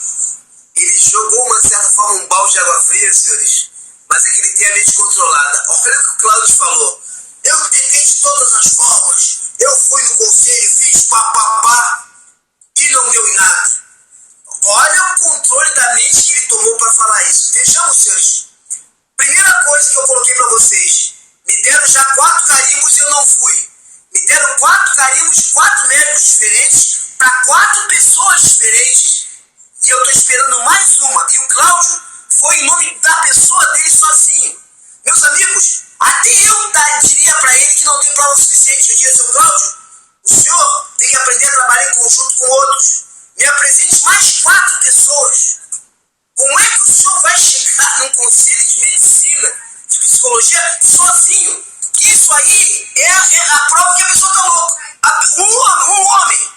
S4: ele jogou, uma certa forma, um balde de água fria, senhores, mas é que ele tem a mente controlada. Olha o que o Cláudio falou. Eu tentei de todas as formas, eu fui no conselho, fiz papapá, e não deu em nada. Olha o controle da mente que ele tomou para falar isso. Vejamos, senhores. Primeira coisa que eu coloquei para vocês. Me deram já 4 carimbos e eu não fui. Me deram 4 carimbos de 4 médicos diferentes para 4 pessoas diferentes. E eu estou esperando mais uma. E o Cláudio foi em nome da pessoa dele sozinho. Meus amigos, até eu diria para ele que não tem prova suficiente. Eu diria, seu Cláudio, o senhor tem que aprender a trabalhar em conjunto com outros. Me apresente mais 4 pessoas. Como é que o senhor vai chegar num conselho de medicina, de psicologia, sozinho? Isso aí é a prova que a pessoa está louca. Um homem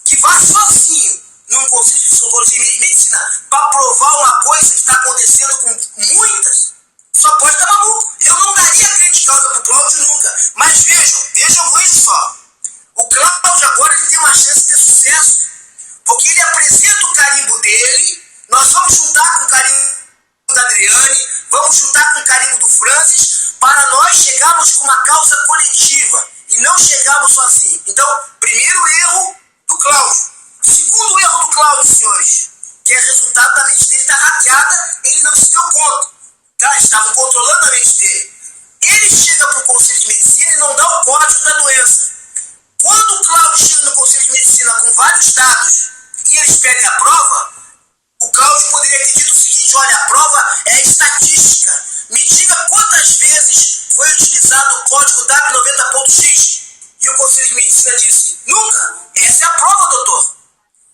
S4: que vai sozinho num conselho de psicologia e medicina para provar uma coisa que está acontecendo com muitas, só pode estar maluco. Eu não daria grande causa para o Cláudio nunca. Mas vejam só. O Cláudio agora ele tem uma chance de ter sucesso. Porque ele apresenta o carimbo dele, nós vamos juntar com o carimbo da Adriane, vamos juntar com o carimbo do Francis, para nós chegarmos com uma causa coletiva e não chegarmos sozinhos. Então, primeiro erro do Cláudio. Segundo erro do Cláudio, senhores, que é resultado da mente dele estar hackeada, ele não se deu conta. Tá? Estavam controlando a mente dele. Ele chega para o Conselho de Medicina e não dá o código da doença. Quando o Cláudio chega no Conselho de Medicina com vários dados e eles pedem a prova, o Cláudio poderia ter dito o seguinte: olha, a prova é estatística. Me diga quantas vezes foi utilizado o código W90.x. E o Conselho de Medicina disse: nunca. Essa é a prova, doutor.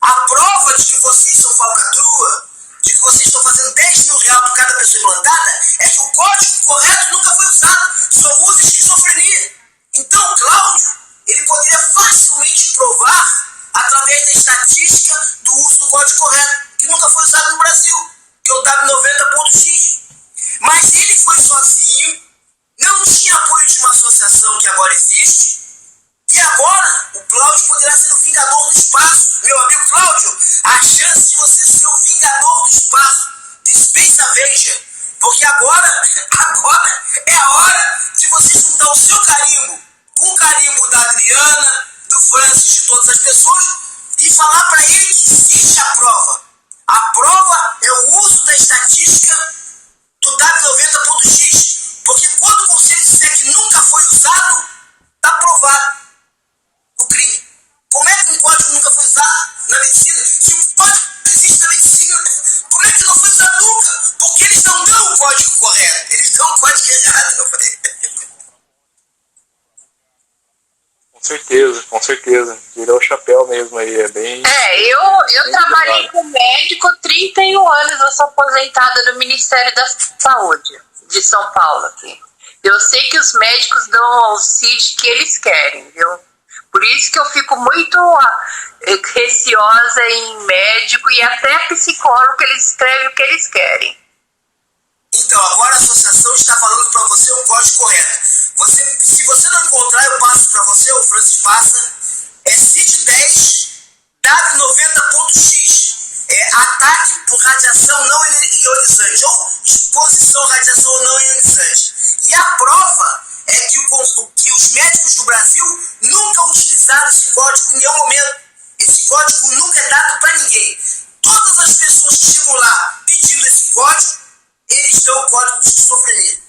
S4: A prova de que vocês são falcatrua, de que vocês estão fazendo 10 mil reais por cada pessoa implantada, é que o código correto nunca foi usado. Só usa esquizofrenia. Então, Cláudio, ele poderia facilmente provar, através da estatística, do uso do código correto, que nunca foi usado no Brasil, que é o W90.x. Mas ele foi sozinho, não tinha apoio de uma associação que agora existe, e agora o Cláudio poderá ser o vingador do espaço. Meu amigo Cláudio, a chance de você ser o vingador do espaço, de Space Avenger, porque agora é a hora de você juntar o seu carimbo com o carimbo da Adriana, do Francis, de todas as pessoas, e falar para ele que existe a prova. A prova é o uso da estatística do W90.x, porque quando o conselho disser que nunca foi usado, está provado o crime. Como é que um código nunca foi usado na medicina? Se o código existe na medicina, como é que não foi usado nunca? Porque eles não dão o código correto, eles dão o código errado.
S6: Com certeza. Tirou o chapéu mesmo aí, é bem...
S5: Eu trabalhei com médico 31 anos, eu sou aposentada do Ministério da Saúde de São Paulo aqui. Eu sei que os médicos dão o auxílio que eles querem, viu? Por isso que eu fico muito receosa em médico e até psicólogo, que eles escrevem o que eles querem.
S4: Então, agora a associação está falando para você o código correto. Se você não encontrar, eu passo para você, o Francis passa. É CID-10 W90.x. É ataque por radiação não ionizante, ou exposição à radiação não ionizante. E a prova é que os médicos do Brasil nunca utilizaram esse código em nenhum momento. Esse código nunca é dado para ninguém. Todas as pessoas que chegam lá pedindo esse código, eles dão o código de esquizofrenia.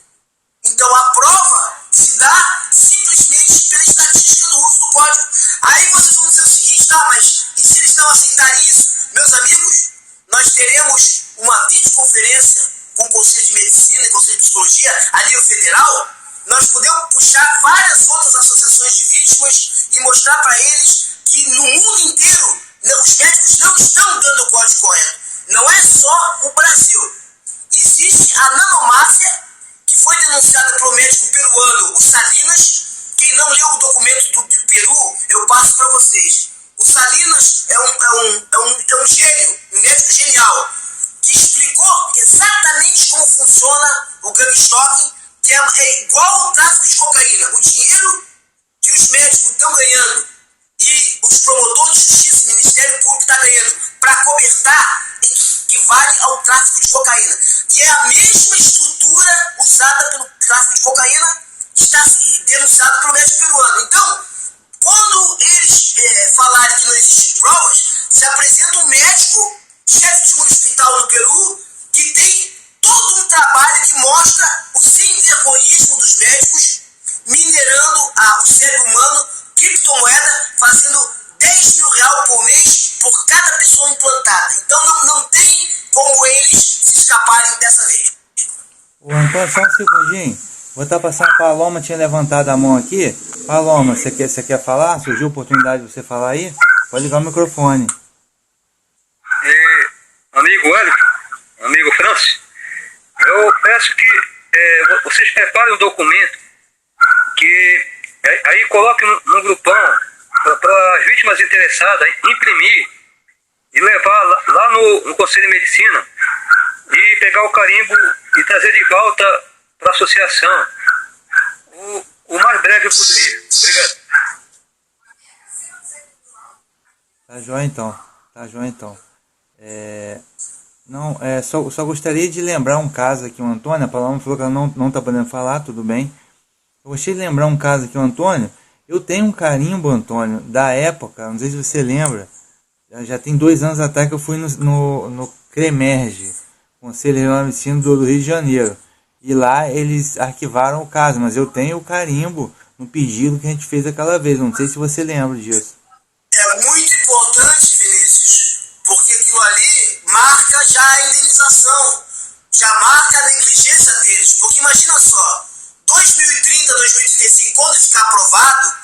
S4: Então a prova se dá simplesmente pela estatística do uso do código. Aí vocês vão dizer o seguinte: tá, mas e se eles não aceitarem isso? Meus amigos, nós teremos uma videoconferência com o Conselho de Medicina e Conselho de Psicologia a nível federal. Nós podemos puxar várias outras associações de vítimas e mostrar para eles que no mundo inteiro os médicos não estão dando o código correto. Não é só o Brasil. Existe a nanomáfia, que foi denunciada pelo médico peruano, o Salinas. Quem não leu o documento do Peru, eu passo para vocês. O Salinas é um gênio, um médico genial, que explicou exatamente como funciona o gang stalking, que é igual ao tráfico de cocaína. O dinheiro que os médicos estão ganhando e os promotores de justiça e o Ministério Público estão ganhando para cobertar equivale ao tráfico de cocaína. E é a mesma estrutura usada pelo tráfico de cocaína que está denunciado pelo médico peruano. Então, quando eles falarem que não existem provas, se apresenta um médico, chefe de um hospital no Peru, que tem todo um trabalho que mostra o sem-vergonhismo dos médicos, minerando o cérebro humano, criptomoeda, fazendo 10 mil reais por mês por cada pessoa implantada. Então não tem como eles se escaparem dessa vez.
S1: Ô Antônio, só um segundinho. Vou estar passando a Paloma, tinha levantado a mão aqui. Paloma, você quer falar? Surgiu a oportunidade de você falar aí? Pode ligar o microfone.
S3: Amigo Wellington, amigo Francis, eu peço que vocês preparem um documento que aí coloquem num grupão para as vítimas interessadas imprimir e levar lá no Conselho de Medicina e pegar o carimbo e trazer de volta para a associação o mais breve possível. Obrigado.
S1: Tá joia então. Só gostaria de lembrar um caso aqui, o Antônio, a Paloma falou que ela não está podendo falar, tudo bem. Eu gostaria de lembrar um caso aqui, o Antônio. Eu tenho um carimbo, Antônio, da época, não sei se você lembra, já tem 2 anos atrás que eu fui no CREMERGE, Conselho Regional de Ensino do Rio de Janeiro. E lá eles arquivaram o caso, mas eu tenho o carimbo no pedido que a gente fez aquela vez. Não sei se você lembra disso.
S4: É muito importante, Vinícius, porque aquilo ali marca já a indenização, já marca a negligência deles. Porque imagina só, 2030, 2035, quando ficar aprovado,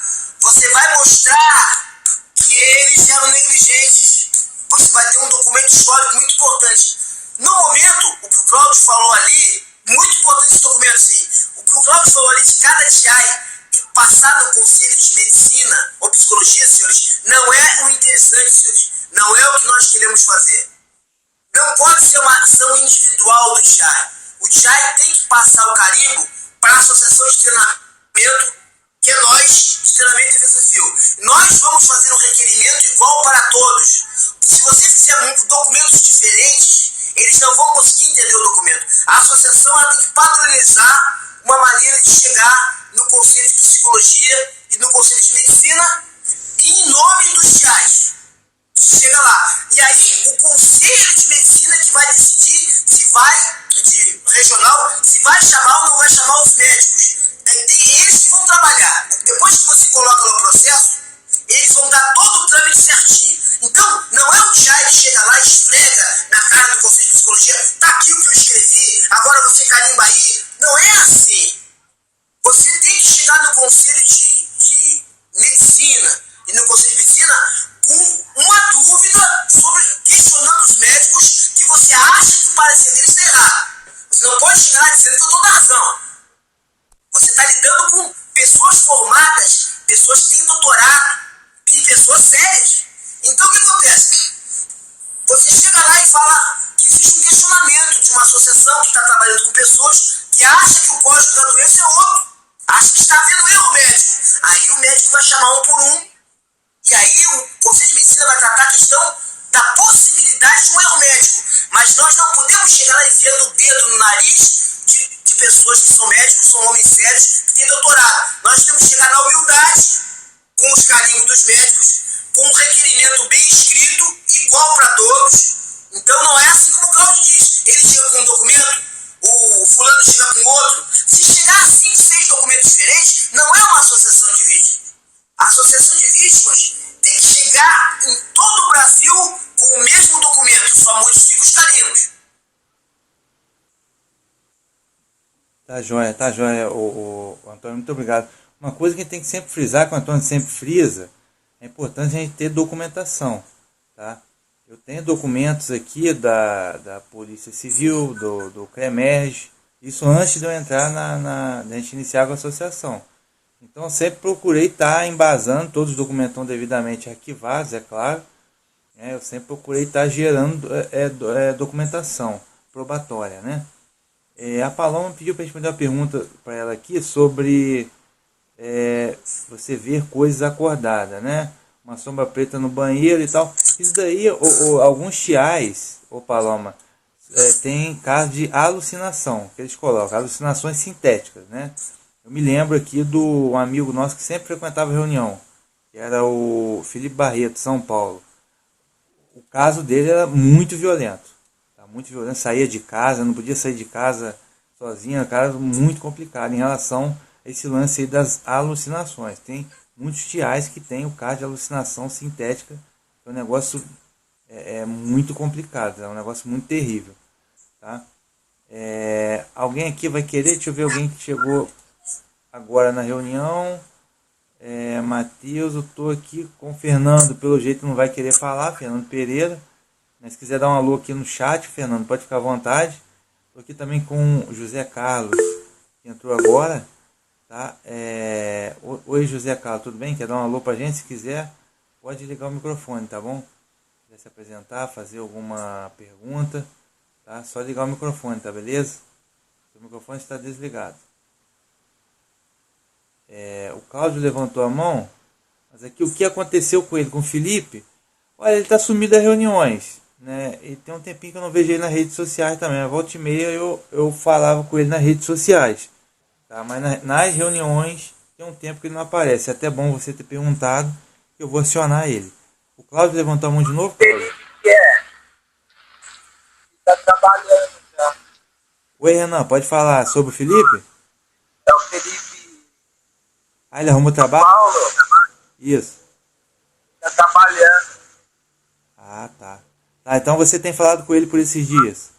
S4: você vai mostrar que eles eram negligentes. Você vai ter um documento histórico muito importante. No momento, o que o Cláudio falou ali, muito importante esse documento, sim. O que o Cláudio falou ali de cada TI e passar no Conselho de Medicina ou Psicologia, senhores, não é o interessante, senhores. Não é o que nós queremos fazer. Não pode ser uma ação individual do TI. O TI tem que passar o carimbo para a Associação de Treinamento, que é nós, de Treinamento e Defesa Civil. Nós vamos fazer um requerimento igual para todos. Se você fizer documentos diferentes, eles não vão conseguir entender o documento. A associação ela tem que padronizar uma maneira de chegar no Conselho de Psicologia e no Conselho de Medicina em nome dos TIAs. Chega lá. E aí o Conselho de Medicina que vai decidir se vai, de regional, se vai chamar ou não vai chamar os médicos. Tem eles que vão trabalhar. Depois que você coloca no processo, eles vão dar todo o trâmite certinho. Então, não é o TIAI que chega lá e esfrega na cara do Conselho de Psicologia, tá aqui o que eu escrevi, agora você carimba aí. Não é assim. Você tem que chegar no Conselho de Medicina e no Conselho de Medicina com uma dúvida sobre, questionando os médicos que você acha que o parecer deles está errado. Você não pode chegar lá dizendo que eu estou na razão. Você está lidando com pessoas formadas, pessoas que têm doutorado e pessoas sérias. Então o que acontece? Você chega lá e fala que existe um questionamento de uma associação que está trabalhando com pessoas que acha que o código da doença é outro, acha que está havendo erro médico. Aí o médico vai chamar um por um, e aí o Conselho de Medicina vai tratar a questão da possibilidade de um erro médico. Mas nós não podemos chegar lá enfiando o dedo no nariz de pessoas que são médicos, são homens sérios, que têm doutorado. Nós temos que chegar na humildade, com os carimbos dos médicos, com um requerimento bem escrito, igual para todos. Então não é assim como o Cláudio diz. Ele chega com um documento, o fulano chega com outro. Se chegar a 5, 6 documentos diferentes, não é uma associação de vítimas. A associação de vítimas tem que chegar em todo o Brasil com o mesmo documento, só modifica os carimbos.
S1: Tá joia, o Antônio, muito obrigado. Uma coisa que a gente tem que sempre frisar, que o Antônio sempre frisa, é importante a gente ter documentação, tá? Eu tenho documentos aqui da Polícia Civil, do CREMERGE, isso antes de eu entrar de a gente iniciar com a associação. Então eu sempre procurei estar embasando, todos os documentos estão devidamente arquivados, é claro. Eu sempre procurei estar gerando documentação probatória, né? A Paloma pediu para a gente fazer uma pergunta para ela aqui sobre você ver coisas acordadas, né? Uma sombra preta no banheiro e tal. Isso daí, alguns TIAs, Paloma, tem caso de alucinação, que eles colocam, alucinações sintéticas, né? Eu me lembro aqui do um amigo nosso que sempre frequentava reunião, que era o Felipe Barreto, de São Paulo. O caso dele era muito violento. Muito violento, saía de casa, não podia sair de casa sozinho, era um caso muito complicado em relação a esse lance aí das alucinações. Tem muitos TIAs que tem o caso de alucinação sintética, que é um negócio muito complicado, é um negócio muito terrível. Tá? Alguém aqui vai querer, deixa eu ver alguém que chegou agora na reunião. Matheus, eu estou aqui com o Fernando, pelo jeito não vai querer falar, Fernando Pereira. Mas se quiser dar um alô aqui no chat, Fernando, pode ficar à vontade. Estou aqui também com o José Carlos, que entrou agora. Tá? Oi, José Carlos, tudo bem? Quer dar um alô para a gente? Se quiser, pode ligar o microfone, tá bom? Se quiser se apresentar, fazer alguma pergunta, tá? Só ligar o microfone, tá beleza? O microfone está desligado. O Cláudio levantou a mão, mas aqui o que aconteceu com ele, com o Felipe? Olha, ele está sumido das reuniões, né? E tem um tempinho que eu não vejo ele nas redes sociais também. A volta e meia eu falava com ele nas redes sociais, tá? Mas nas reuniões tem um tempo que ele não aparece. É até bom você ter perguntado, que eu vou acionar ele. O Cláudio levantou a mão de novo, Cláudio?
S4: Tá trabalhando já.
S1: Oi, Renan, pode falar sobre o Felipe?
S4: É o Felipe
S1: Ah, ele arrumou trabalho?
S4: Paulo.
S1: Isso.
S4: Tá trabalhando.
S1: Ah, tá. Tá, então você tem falado com ele por esses dias?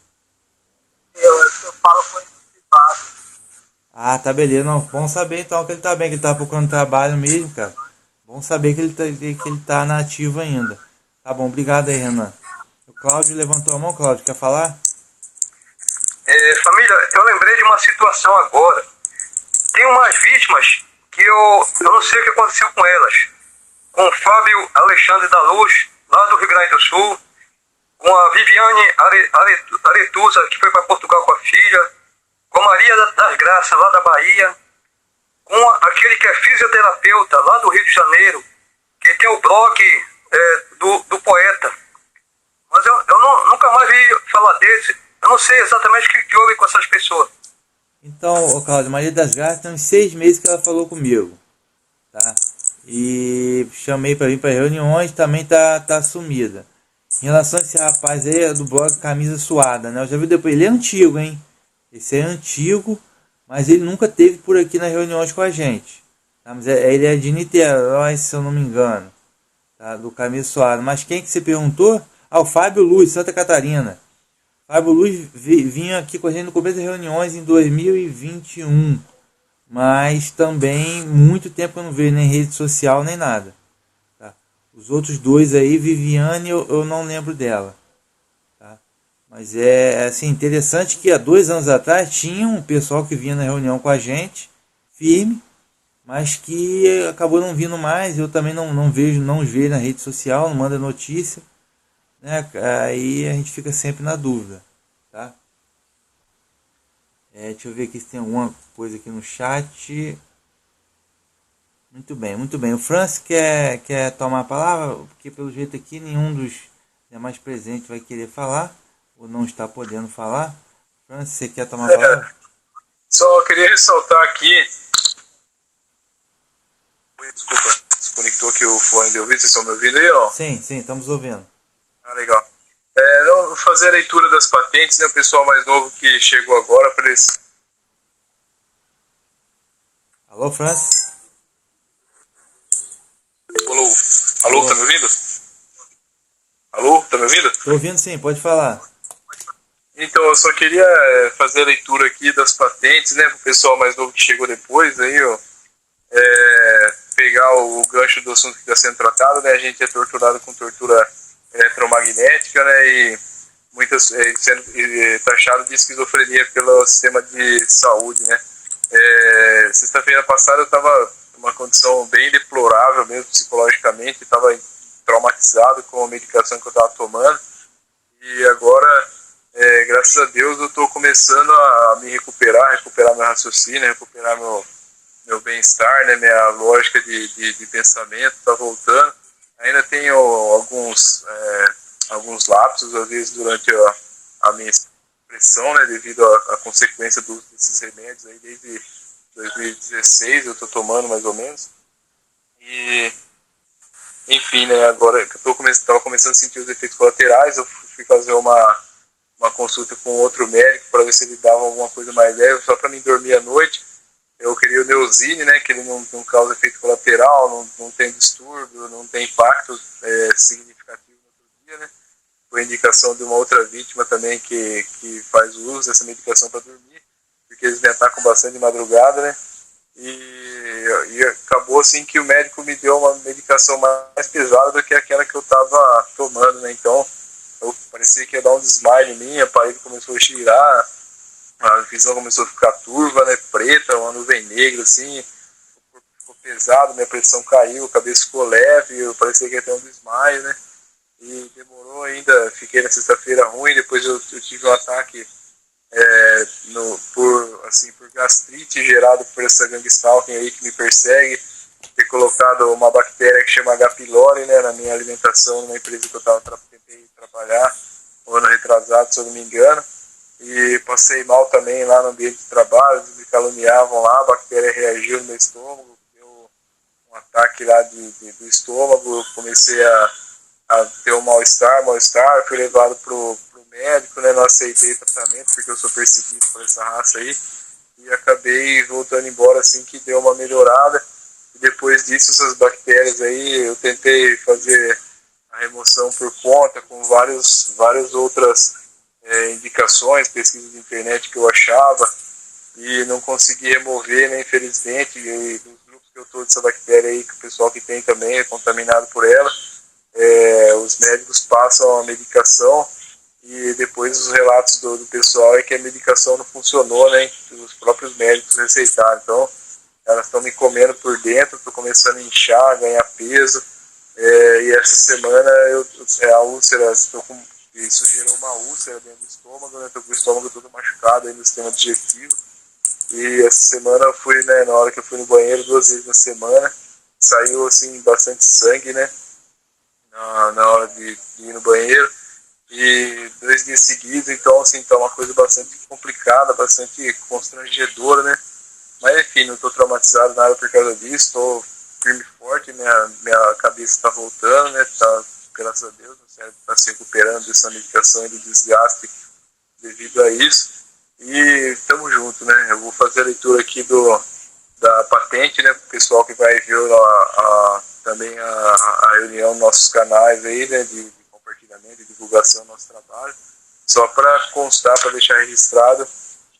S4: Eu falo com ele no privado.
S1: Ah, tá, beleza. Não, bom saber então que ele tá bem, que ele tá procurando trabalho mesmo, cara. Bom saber que ele tá na ativa ainda. Tá bom, obrigado aí, Renan. O Cláudio levantou a mão, Cláudio, quer falar?
S3: Família, eu lembrei de uma situação agora. Tem umas vítimas que eu não sei o que aconteceu com elas. Com o Fábio Alexandre da Luz, lá do Rio Grande do Sul. Com a Viviane Aretusa, que foi para Portugal com a filha. Com a Maria das Graças, lá da Bahia. Com aquele que é fisioterapeuta, lá do Rio de Janeiro. Que tem o blog do poeta. Mas eu nunca mais vi falar desse. Eu não sei exatamente o que houve com essas pessoas.
S1: Então, ô Cláudio, Maria das Graças tem uns 6 meses que ela falou comigo, tá? E chamei para vir para reuniões, também tá sumida. Em relação a esse rapaz aí, é do blog Camisa Suada, né? Eu já vi depois, ele é antigo, hein? Esse é antigo, mas ele nunca teve por aqui nas reuniões com a gente. Tá? Mas ele é de Niterói, se eu não me engano, tá? Do Camisa Suada. Mas quem que você perguntou? Ah, o Fábio Luz, Santa Catarina. Fábio Luz vinha aqui com a gente no começo das reuniões em 2021, mas também muito tempo que eu não vejo nem rede social nem nada. Tá? Os outros dois aí, Viviane, eu não lembro dela. Tá? Mas é assim, interessante que há 2 anos atrás tinha um pessoal que vinha na reunião com a gente, firme, mas que acabou não vindo mais. Eu também não vejo, não os vejo na rede social, não manda notícia. Né? Aí a gente fica sempre na dúvida, tá? Deixa eu ver aqui se tem alguma coisa aqui no chat. Muito bem, muito bem. O Francis quer tomar a palavra, porque pelo jeito aqui nenhum dos demais presentes vai querer falar, ou não está podendo falar. Francis, você quer tomar a palavra?
S6: Só queria ressaltar aqui. Desculpa, desconectou aqui o fone de ouvido, vocês estão me ouvindo aí, ó?
S1: Sim, estamos ouvindo.
S6: Ah, legal. Não, fazer a leitura das patentes, né? O pessoal mais novo que chegou agora para eles.
S1: Alô, Francis?
S6: Alô? Alô, tá me ouvindo? Alô, tá me ouvindo?
S1: Tô ouvindo sim, pode falar.
S6: Então, eu só queria fazer a leitura aqui das patentes, né? Para o pessoal mais novo que chegou depois, aí, ó. Pegar o gancho do assunto que está sendo tratado, né? A gente é torturado com tortura eletromagnética, né, e muitas sendo taxado de esquizofrenia pelo sistema de saúde, né. Sexta-feira passada eu estava numa condição bem deplorável mesmo psicologicamente, estava traumatizado com a medicação que eu estava tomando, e agora, graças a Deus, eu estou começando a me recuperar meu raciocínio, recuperar meu bem-estar, né, minha lógica de pensamento está voltando. Ainda tenho alguns lapsos, às vezes, durante a minha expressão, né, devido à consequência desses remédios. Aí, desde 2016 eu estou tomando, mais ou menos. E, enfim, né, agora que eu estava começando a sentir os efeitos colaterais, eu fui fazer uma consulta com outro médico para ver se ele dava alguma coisa mais leve, só para mim dormir à noite. Eu queria o Neosine, né, que ele não causa efeito colateral, não tem distúrbio, não tem impacto significativo no outro dia, né. Foi indicação de uma outra vítima também que faz uso dessa medicação para dormir, porque eles me atacam bastante de madrugada, né. E acabou assim que o médico me deu uma medicação mais pesada do que aquela que eu estava tomando, né. Então, eu parecia que ia dar um desmaio em mim, a parede começou a girar, a visão começou a ficar turva, né, preta, uma nuvem negra, assim, ficou pesado, minha pressão caiu, a cabeça ficou leve, eu parecia que ia ter um desmaio, né, e demorou ainda, fiquei na sexta-feira ruim, depois eu tive um ataque por gastrite gerado por essa gangue stalking aí que me persegue, ter colocado uma bactéria que chama H. pylori, né, na minha alimentação, numa empresa que eu tentei trabalhar, um ano retrasado, se eu não me engano. E passei mal também lá no ambiente de trabalho, eles me caluniavam lá, a bactéria reagiu no meu estômago, deu um ataque lá do estômago, eu comecei a a ter um mal-estar, fui levado pro médico, né, não aceitei tratamento porque eu sou perseguido por essa raça aí, e acabei voltando embora assim que deu uma melhorada, e depois disso essas bactérias aí, eu tentei fazer a remoção por conta, com várias outras indicações, pesquisas de internet que eu achava, e não consegui remover, né, infelizmente, e dos grupos que eu estou dessa bactéria aí, que o pessoal que tem também é contaminado por ela, os médicos passam a medicação e depois os relatos do pessoal é que a medicação não funcionou, né, que os próprios médicos receitaram. Então, elas estão me comendo por dentro, estou começando a inchar, ganhar peso, e essa semana a úlcera, isso gerou uma úlcera dentro do estômago, né, estou com o estômago todo machucado aí no sistema digestivo, e essa semana eu fui, né, na hora que eu fui no banheiro 2 vezes na semana, saiu assim bastante sangue, né, na hora de ir no banheiro, e 2 dias seguidos, então assim, tá uma coisa bastante complicada, bastante constrangedora, né, mas enfim, não estou traumatizado nada por causa disso, estou firme e forte, minha cabeça está voltando, né, tá, graças a Deus, o cérebro está se recuperando dessa medicação e do desgaste devido a isso, e estamos juntos, né, eu vou fazer a leitura aqui da patente, né, para o pessoal que vai ver também a reunião nos nossos canais aí, né, de compartilhamento e divulgação do nosso trabalho, só para constar, para deixar registrado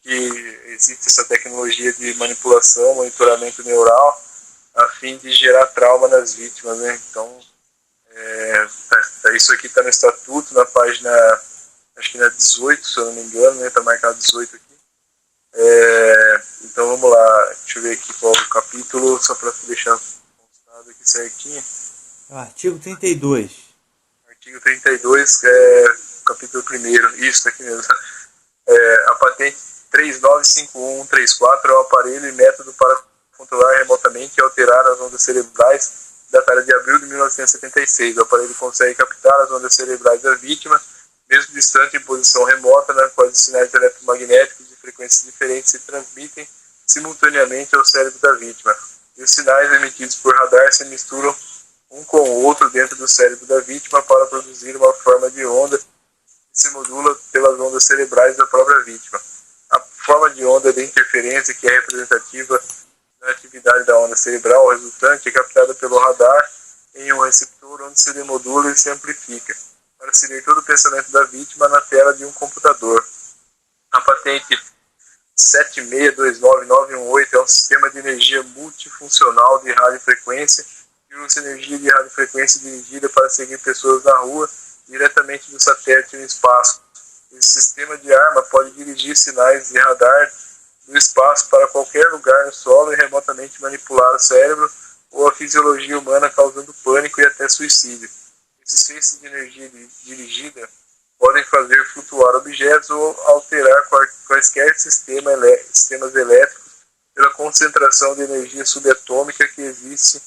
S6: que existe essa tecnologia de manipulação, monitoramento neural, a fim de gerar trauma nas vítimas, né, então isso aqui está no estatuto, na página, acho que na 18, se eu não me engano, né, está marcado 18 aqui. Então vamos lá, deixa eu ver aqui qual é o capítulo, só para deixar constado aqui certinho.
S1: Artigo 32.
S6: Artigo 32, capítulo 1º, isso aqui mesmo. A patente 3951134 é um aparelho e método para controlar remotamente e alterar as ondas cerebrais, datada de abril de 1976. O aparelho consegue captar as ondas cerebrais da vítima, mesmo distante em posição remota, na qual os sinais eletromagnéticos de frequências diferentes se transmitem simultaneamente ao cérebro da vítima. E os sinais emitidos por radar se misturam um com o outro dentro do cérebro da vítima para produzir uma forma de onda que se modula pelas ondas cerebrais da própria vítima. A forma de onda de interferência, que é representativa da atividade da onda cerebral resultante, é captada pelo radar em um receptor onde se demodula e se amplifica, para se ler todo o pensamento da vítima na tela de um computador. A patente 7629918 é um sistema de energia multifuncional de radiofrequência que usa energia de radiofrequência dirigida para seguir pessoas na rua diretamente do satélite no espaço. Esse sistema de arma pode dirigir sinais de radar do espaço para qualquer lugar no solo e remotamente manipular o cérebro ou a fisiologia humana, causando pânico e até suicídio. Esses feixes de energia dirigida podem fazer flutuar objetos ou alterar quaisquer sistemas elétricos pela concentração de energia subatômica que existe.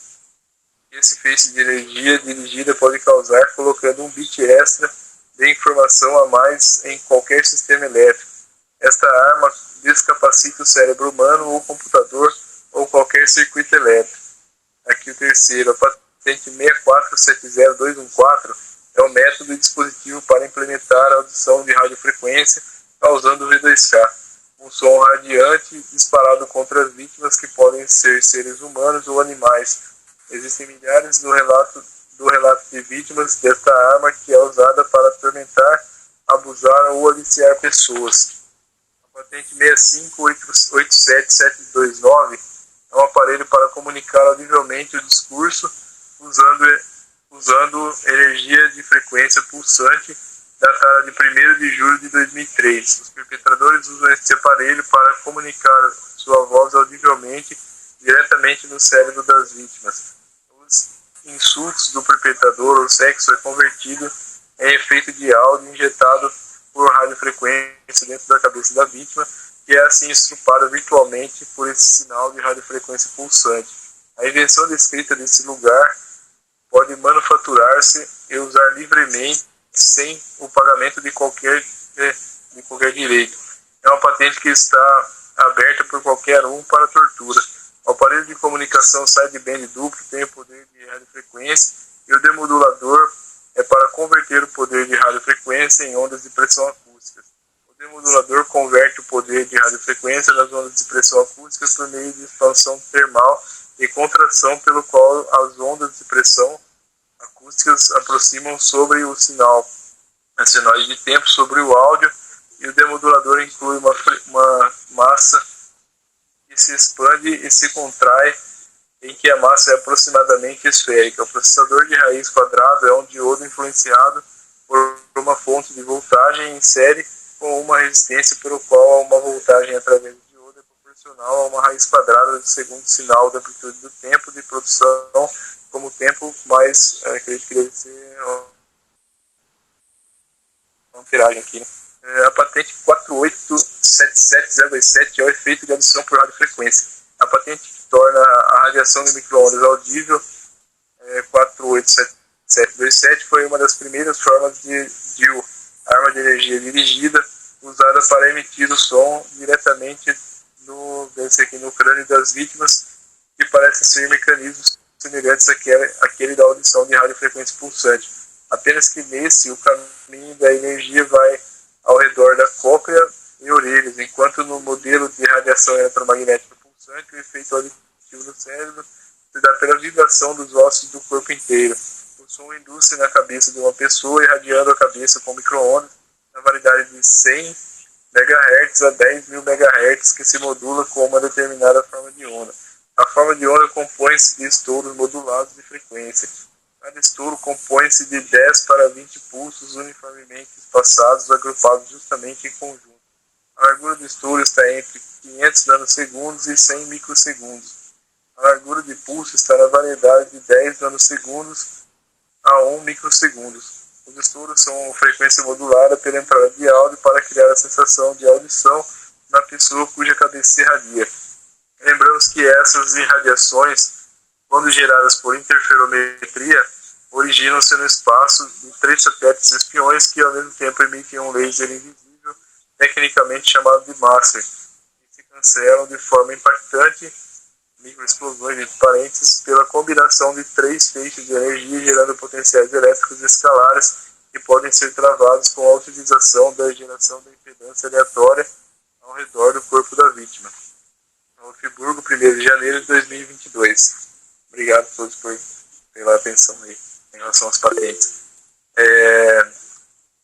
S6: Esse feixe de energia dirigida pode causar colocando um bit extra de informação a mais em qualquer sistema elétrico. Esta arma descapacita o cérebro humano ou computador ou qualquer circuito elétrico. Aqui o terceiro, a patente 6470214 é um método e dispositivo para implementar a audição de radiofrequência causando V2K, um som radiante disparado contra as vítimas que podem ser seres humanos ou animais. Existem milhares do relato de vítimas desta arma que é usada para atormentar, abusar ou aliciar pessoas. A patente 6587729 é um aparelho para comunicar audivelmente o discurso usando energia de frequência pulsante datada de 1º de julho de 2003. Os perpetradores usam este aparelho para comunicar sua voz audivelmente diretamente no cérebro das vítimas. Os insultos do perpetrador ou sexo é convertido em efeito de áudio injetado por radiofrequência dentro da cabeça da vítima, que é assim estrupada virtualmente por esse sinal de radiofrequência pulsante. A invenção descrita desse lugar pode manufaturar-se e usar livremente sem o pagamento de qualquer direito. É uma patente que está aberta por qualquer um para tortura. O aparelho de comunicação sideband duplo tem o poder de radiofrequência e o demodulador é para
S2: converter o poder de radiofrequência em ondas de pressão acústicas. O demodulador converte o poder de radiofrequência nas ondas de pressão acústicas por meio de expansão termal e contração, pelo qual as ondas de pressão acústicas aproximam sobre o sinal, a senoide de tempo sobre o áudio, e o demodulador inclui uma massa que se expande e se contrai, em que a massa é aproximadamente esférica. O processador de raiz quadrado é um diodo influenciado por uma fonte de voltagem em série com uma resistência pelo qual uma voltagem através do diodo é proporcional a uma raiz quadrada do segundo sinal da amplitude do tempo de produção, como o tempo mais, acredito que deve ser uma tiragem aqui, né? A patente 4877027 é o efeito de adição por radiofrequência. A patente que torna a radiação de micro-ondas audível, 48727, foi uma das primeiras formas de DIU, arma de energia dirigida, usada para emitir o som diretamente no crânio das vítimas, que parece ser mecanismos semelhantes àquele da audição de radiofrequência pulsante. Apenas que nesse, o caminho da energia vai ao redor da cóclea e orelhas, enquanto no modelo de radiação eletromagnética pulsante, o efeito auditivo no cérebro se dá pela vibração dos ossos do corpo inteiro. O som induz-se na cabeça de uma pessoa, irradiando a cabeça com micro-ondas na variedade de 100 MHz a 10.000 MHz, que se modula com uma determinada forma de onda. A forma de onda compõe-se de estouros modulados de frequência. Cada estouro compõe-se de 10 para 20 pulsos uniformemente espaçados, agrupados justamente em conjunto. A largura do estouro está entre 500 nanosegundos e 100 microsegundos. A largura de pulso está na variedade de 10 nanosegundos a 1 microsegundos. Os estouros são frequência modulada pela entrada de áudio para criar a sensação de audição na pessoa cuja cabeça se irradia. Lembramos que essas irradiações, quando geradas por interferometria, originam-se no espaço de 3 satélites espiões que ao mesmo tempo emitem um laser invisível, tecnicamente chamado de master, e se cancelam de forma impactante, microexplosões entre parênteses, pela combinação de 3 feixes de energia gerando potenciais elétricos escalares que podem ser travados com a utilização da geração da impedância aleatória ao redor do corpo da vítima. Nova Friburgo, 1º de janeiro de 2022. Obrigado a todos pela atenção aí em relação às patentes.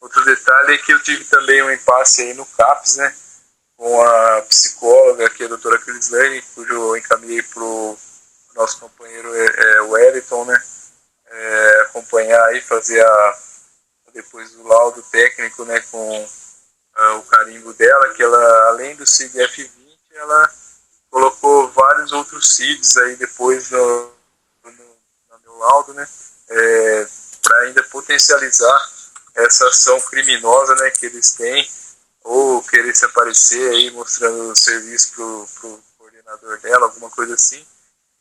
S2: Outro detalhe é que eu tive também um impasse aí no CAPS, né, com a psicóloga, que é a doutora Crislane, cujo eu encaminhei para o nosso companheiro Wellington, né, acompanhar e fazer depois o laudo técnico, né, com o carimbo dela, que ela, além do CID-F20, ela colocou vários outros CIDs aí depois no meu laudo, né, para ainda potencializar essa ação criminosa, né, que eles têm, ou querer se aparecer aí mostrando o serviço pro coordenador dela, alguma coisa assim.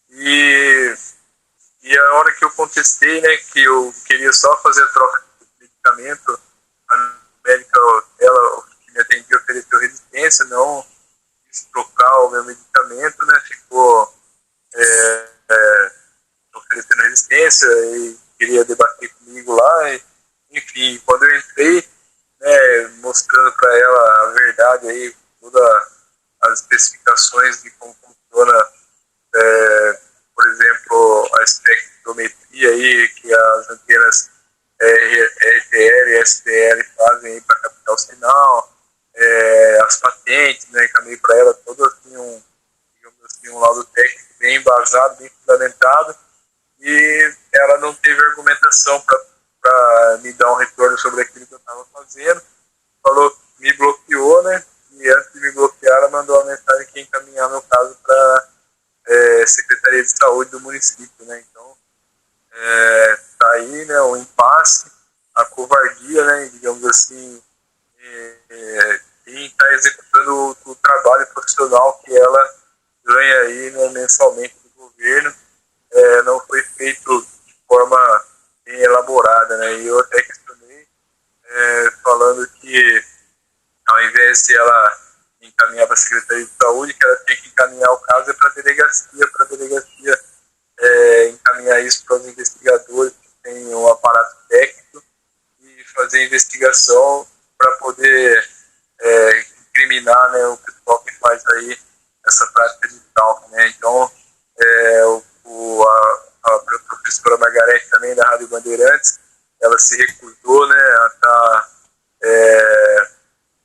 S2: E a hora que eu contestei, né, que eu queria só fazer a troca de medicamento, a médica dela que me atendia ofereceu resistência, não quis trocar o meu medicamento, né, ficou oferecendo resistência e queria debater comigo lá. Enfim, quando eu entrei, né, mostrando para ela a verdade aí, todas as especificações de como funciona, por exemplo, a espectrometria aí que as antenas RTL e STL fazem aí para captar o sinal, as patentes, né, encaminhei para ela todo assim digamos assim, um laudo técnico bem embasado, bem fundamentado, e ela não teve argumentação para me dar um retorno sobre aquilo que eu estava fazendo. Falou, me bloqueou, né? E antes de me bloquear, ela mandou uma mensagem que ia encaminhar meu caso para a Secretaria de Saúde do município, né? Então, tá aí, né, o impasse, a covardia, né, digamos assim, em estar executando o trabalho profissional que ela ganha aí, né, mensalmente do governo, não foi feito de forma bem elaborada, né? E eu até questionei, falando que ao invés de ela encaminhar para a Secretaria de Saúde, que ela tinha que encaminhar o caso para a delegacia encaminhar isso para os investigadores que têm um aparato técnico investigação para poder incriminar, né, o pessoal que faz aí essa prática de stalking, né? Então, a professora Margarete também da Rádio Bandeirantes, ela se recusou, né, a estar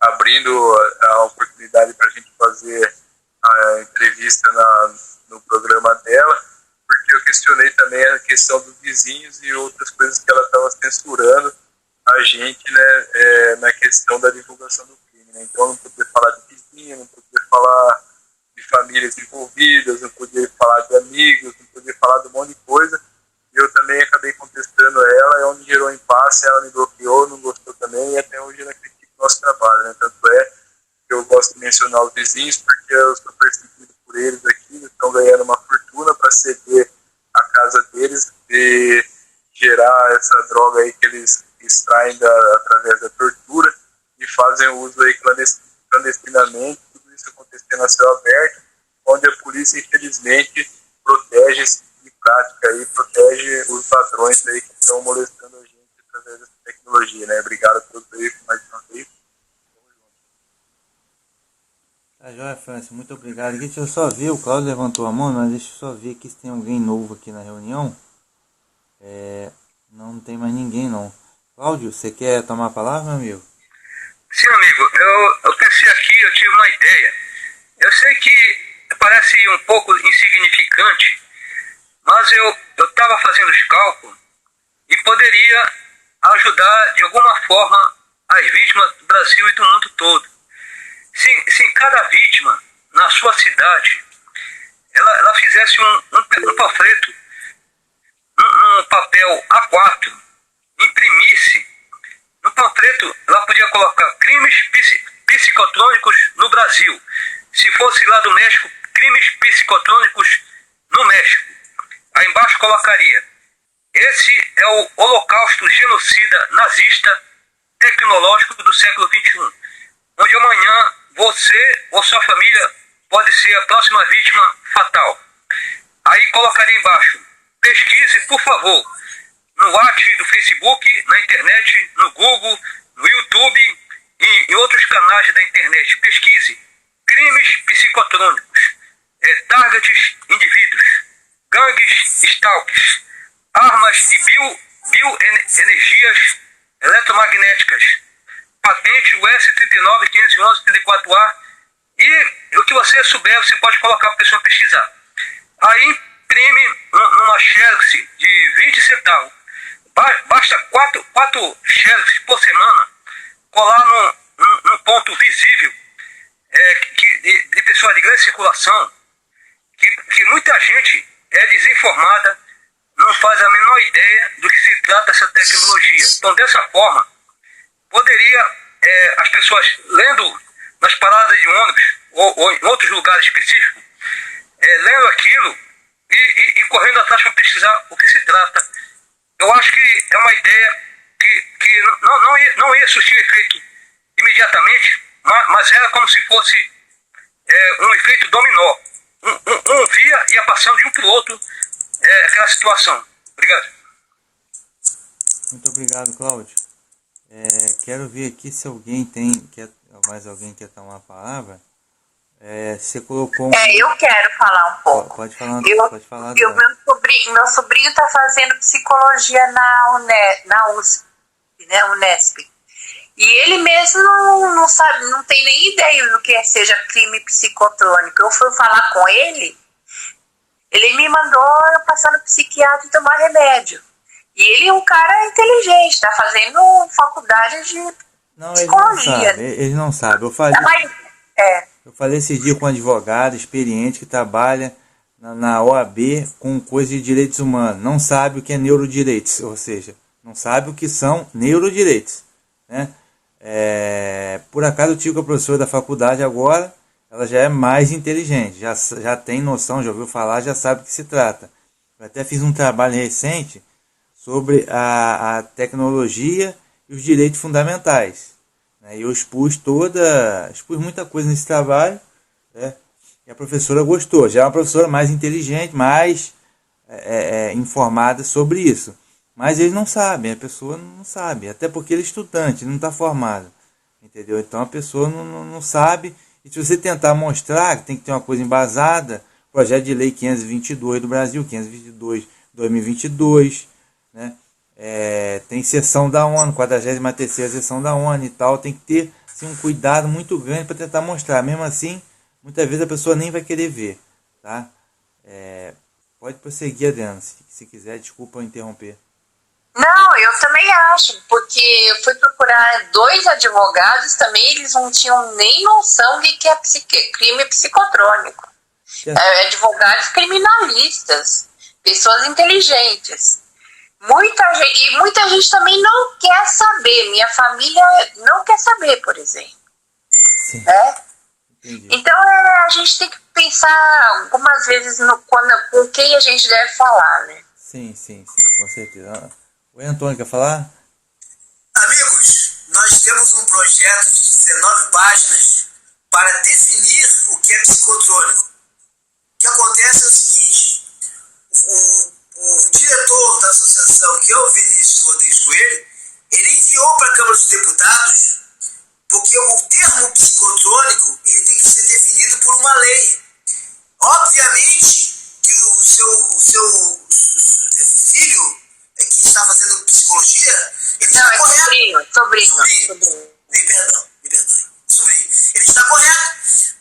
S2: abrindo a oportunidade para a gente fazer a entrevista no programa dela, porque eu questionei também a questão dos vizinhos e outras coisas que ela estava censurando a gente, né, na questão da divulgação do crime, né? Então não podia falar de vizinho, não podia falar de famílias envolvidas, não podia falar de amigos, não podia falar de um monte de coisa. E eu também acabei contestando ela, é onde gerou impasse, ela me bloqueou, não gostou também, e até hoje ela critica o nosso trabalho, né? Tanto é que eu gosto de mencionar os vizinhos, porque eu sou perseguido por eles aqui, eles estão ganhando uma fortuna para ceder a casa deles e gerar essa droga aí que eles extraem através da tortura e fazem uso aí clandestinamente, tudo isso acontecendo a céu aberto, onde a polícia infelizmente protege esse tipo de prática aí, protege os ladrões aí que estão molestando a gente através dessa tecnologia, né? Obrigado a todos aí por mais uma vez.
S1: Tá joia, Francis, muito obrigado. Aqui, deixa eu só ver, o Cláudio levantou a mão, mas deixa eu só ver aqui se tem alguém novo aqui na reunião. Não tem mais ninguém não. Cláudio, você quer tomar a palavra, meu amigo?
S3: Sim, amigo, eu pensei aqui, eu tive uma ideia. Eu sei que parece um pouco insignificante, mas eu estava fazendo os cálculos e poderia ajudar de alguma forma as vítimas do Brasil e do mundo todo. Se cada vítima, na sua cidade, ela fizesse um panfleto, um papel A4, imprimisse, no panfleto ela podia colocar crimes psicotrônicos no Brasil. Se fosse lá do México, crimes psicotrônicos no México. Aí embaixo colocaria: esse é o holocausto genocida nazista tecnológico do século XXI, onde amanhã você ou sua família pode ser a próxima vítima fatal. Aí colocaria embaixo: pesquise, por favor, no WhatsApp do Facebook, na internet, no Google, no YouTube e em outros canais da internet. Pesquise crimes psicotrônicos, targets indivíduos, gangues stalks, armas de bioenergias eletromagnéticas, patente US 39.511.34A, e o que você souber você pode colocar para a pessoa pesquisar. Aí imprime numa xerox de 20 centavos. Basta 4 xerox por semana, colar num ponto visível de pessoas de grande circulação, que muita gente é desinformada, não faz a menor ideia do que se trata essa tecnologia. Então, dessa forma, poderia as pessoas, lendo nas paradas de ônibus ou em outros lugares específicos, lendo aquilo e correndo atrás para pesquisar o que se trata. Eu acho que é uma ideia que não ia surtir efeito imediatamente, mas era como se fosse um efeito dominó. Um ia passando de um para o outro aquela situação. Obrigado.
S1: Muito obrigado, Cláudio. Quero ver aqui se mais alguém quer tomar a palavra. Você colocou...
S5: eu quero falar um pouco.
S1: Pode falar.
S5: Meu sobrinho está fazendo psicologia na USP, né, Unesp. E ele mesmo não sabe, não tem nem ideia do que seja crime psicotrônico. Eu fui falar com ele me mandou eu passar no psiquiatra e tomar remédio. E ele é um cara inteligente, está fazendo faculdade de psicologia.
S1: Ele não sabe. Eu falei esse dia com um advogado experiente que trabalha na OAB com coisa de direitos humanos. Não sabe o que é neurodireitos, ou seja, não sabe o que são neurodireitos, né? Por acaso eu tive com a professora da faculdade agora, ela já é mais inteligente, já tem noção, já ouviu falar, já sabe do que se trata. Eu até fiz um trabalho recente sobre a tecnologia e os direitos fundamentais, né? E eu expus muita coisa nesse trabalho, né? E a professora gostou, já é uma professora mais inteligente, mais informada sobre isso. Mas eles não sabem, a pessoa não sabe, até porque ele é estudante, ele não está formado, entendeu? Então a pessoa não sabe, e se você tentar mostrar que tem que ter uma coisa embasada, projeto de lei 522 do Brasil, 522 2022, né? Tem sessão da ONU, 43ª sessão da ONU e tal, tem que ter assim, um cuidado muito grande para tentar mostrar, mesmo assim, muitas vezes a pessoa nem vai querer ver, tá? Pode prosseguir, Adriana, se quiser, desculpa eu interromper.
S5: Não, eu também acho, porque eu fui procurar 2 advogados também, eles não tinham nem noção de que é crime psicotrônico. Advogados criminalistas, pessoas inteligentes. Muita gente também não quer saber, minha família não quer saber, por exemplo.
S1: Sim.
S5: Né? Então a gente tem que pensar algumas vezes com quem a gente deve falar, né?
S1: Sim, com certeza. Oi, Antônio, quer falar?
S4: Amigos, nós temos um projeto de 19 páginas para definir o que é psicotrônico. O que acontece é o seguinte, o diretor da associação, que é o Vinícius Rodrigues Coelho, ele enviou para a Câmara dos Deputados, porque o termo psicotrônico ele tem que ser definido por uma lei. Obviamente que o seu filho, que está fazendo psicologia, ele está correto. Sobrinho. Me perdoe. Sobrinho. Ele está correto,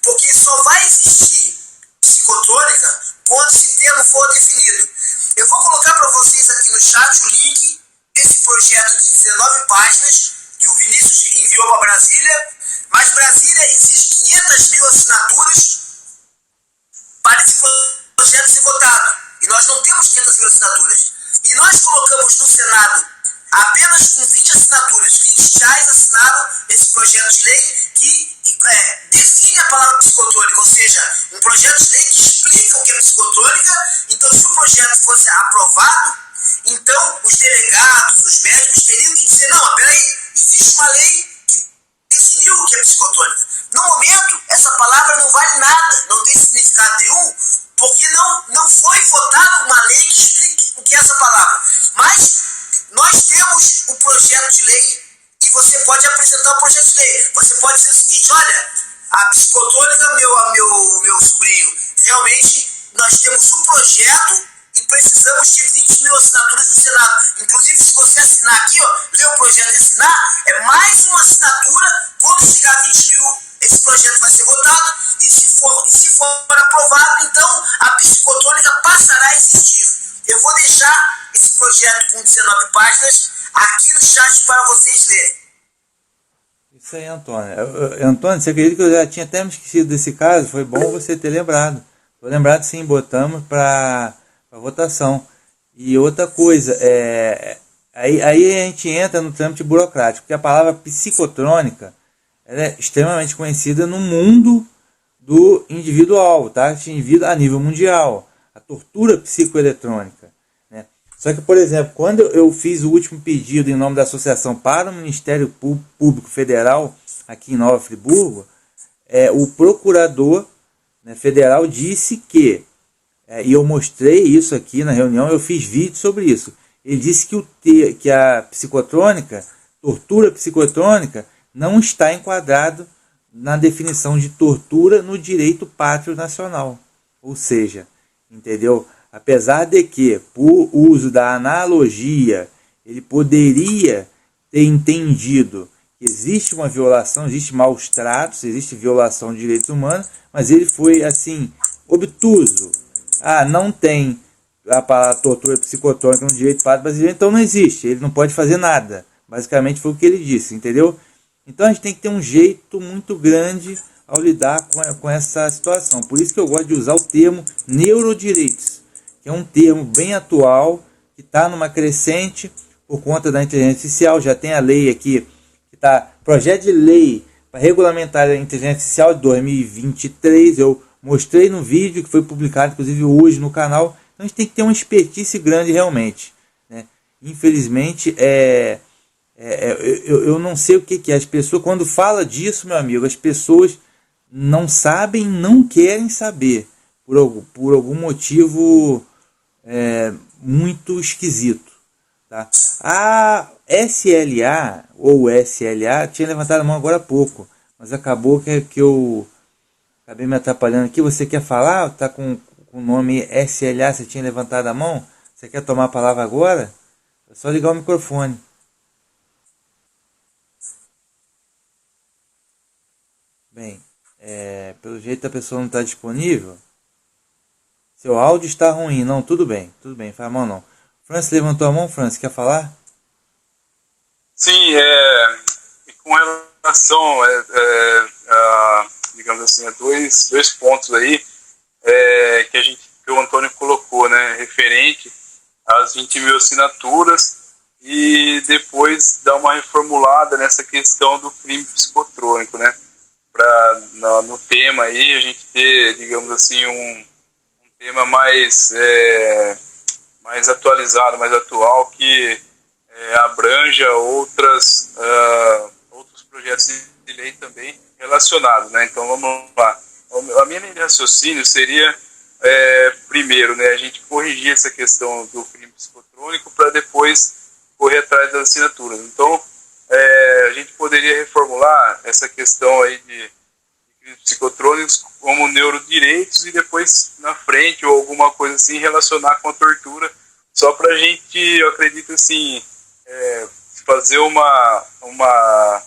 S4: porque só vai existir psicotrônica quando esse termo for definido. Eu vou colocar para vocês aqui no chat o link desse projeto de 19 páginas que o Vinícius enviou para Brasília, mas Brasília existe 500.000 assinaturas para esse projeto ser votado, e nós não temos 500.000 assinaturas. E nós colocamos no Senado, apenas com 20 assinaturas, 20 reais assinaram esse projeto de lei que define a palavra psicotrônica, ou seja, um projeto de lei que explica o que é psicotônica. Então, se o projeto fosse aprovado, então os delegados, os médicos teriam que dizer, não, peraí, existe uma lei que definiu o que é psicotônica. No momento, essa palavra não vale nada, não tem significado nenhum, porque não foi votada uma lei que explique o que é essa palavra. Mas nós temos o projeto de lei e você pode apresentar o projeto de lei. Você pode dizer o seguinte, olha, a psicotônica, meu sobrinho, realmente nós temos um projeto e precisamos de 20.000 assinaturas do Senado. Inclusive, se você assinar aqui, ler o projeto e assinar, é mais uma assinatura. Quando chegar a 20.000, esse projeto vai ser votado, e se for aprovado, então a psicotônica passará a existir. Eu vou deixar esse projeto com 19 páginas aqui no chat para vocês lerem.
S1: Isso aí, Antônio. Antônio, você acredita que eu já tinha até me esquecido desse caso? Foi bom você ter lembrado. Estou lembrado, sim, botamos para votação. E outra coisa, aí a gente entra no trâmite burocrático, porque a palavra psicotrônica ela é extremamente conhecida no mundo do individual, tá? Indivíduo a nível mundial. A tortura psicoeletrônica, né? Só que, por exemplo, quando eu fiz o último pedido em nome da associação para o Ministério Público Federal, aqui em Nova Friburgo, o procurador, né, federal disse que, e eu mostrei isso aqui na reunião, eu fiz vídeo sobre isso, ele disse que a psicotrônica, tortura psicotrônica, não está enquadrado na definição de tortura no direito pátrio nacional. Ou seja, entendeu? Apesar de que, por uso da analogia, ele poderia ter entendido que existe uma violação, existe maus tratos, existe violação de direitos humanos, mas ele foi, assim, obtuso. Não tem a palavra tortura psicotônica no direito pátrio brasileiro, então não existe, ele não pode fazer nada. Basicamente foi o que ele disse, entendeu? Então a gente tem que ter um jeito muito grande ao lidar com essa situação. Por isso que eu gosto de usar o termo neurodireitos, que é um termo bem atual, que está numa crescente por conta da inteligência artificial. Já tem a lei aqui, que está projeto de lei para regulamentar a inteligência artificial de 2023. Eu mostrei no vídeo que foi publicado, inclusive, hoje no canal. Então a gente tem que ter uma expertise grande realmente, né? Infelizmente, eu não sei o que é. As pessoas, quando fala disso, meu amigo, as pessoas não sabem, não querem saber, por algum motivo muito esquisito, Tá? A SLA ou SLA tinha levantado a mão agora há pouco, mas acabou que eu acabei me atrapalhando aqui. Você quer falar? Tá com o nome SLA, você tinha levantado a mão? Você quer tomar a palavra agora? É só ligar o microfone. Bem, pelo jeito a pessoa não está disponível. Seu áudio está ruim. Não, tudo bem, faz mal não. Francis levantou a mão, Francis, quer falar?
S6: Sim, com relação a, digamos assim, a dois pontos aí que o Antônio colocou, né, referente às 20 mil assinaturas e depois dar uma reformulada nessa questão do crime psicotrônico, né, para no tema aí a gente ter, digamos assim, um tema mais atualizado, mais atual, que abranja outros projetos de lei também relacionados, né? Então vamos lá. A minha linha de raciocínio seria, primeiro, né, a gente corrigir essa questão do crime psicotrônico para depois correr atrás das assinaturas. Então a gente poderia reformular essa questão aí de crimes psicotrônicos como neurodireitos e depois na frente ou alguma coisa assim relacionar com a tortura, só para a gente, eu acredito assim, fazer uma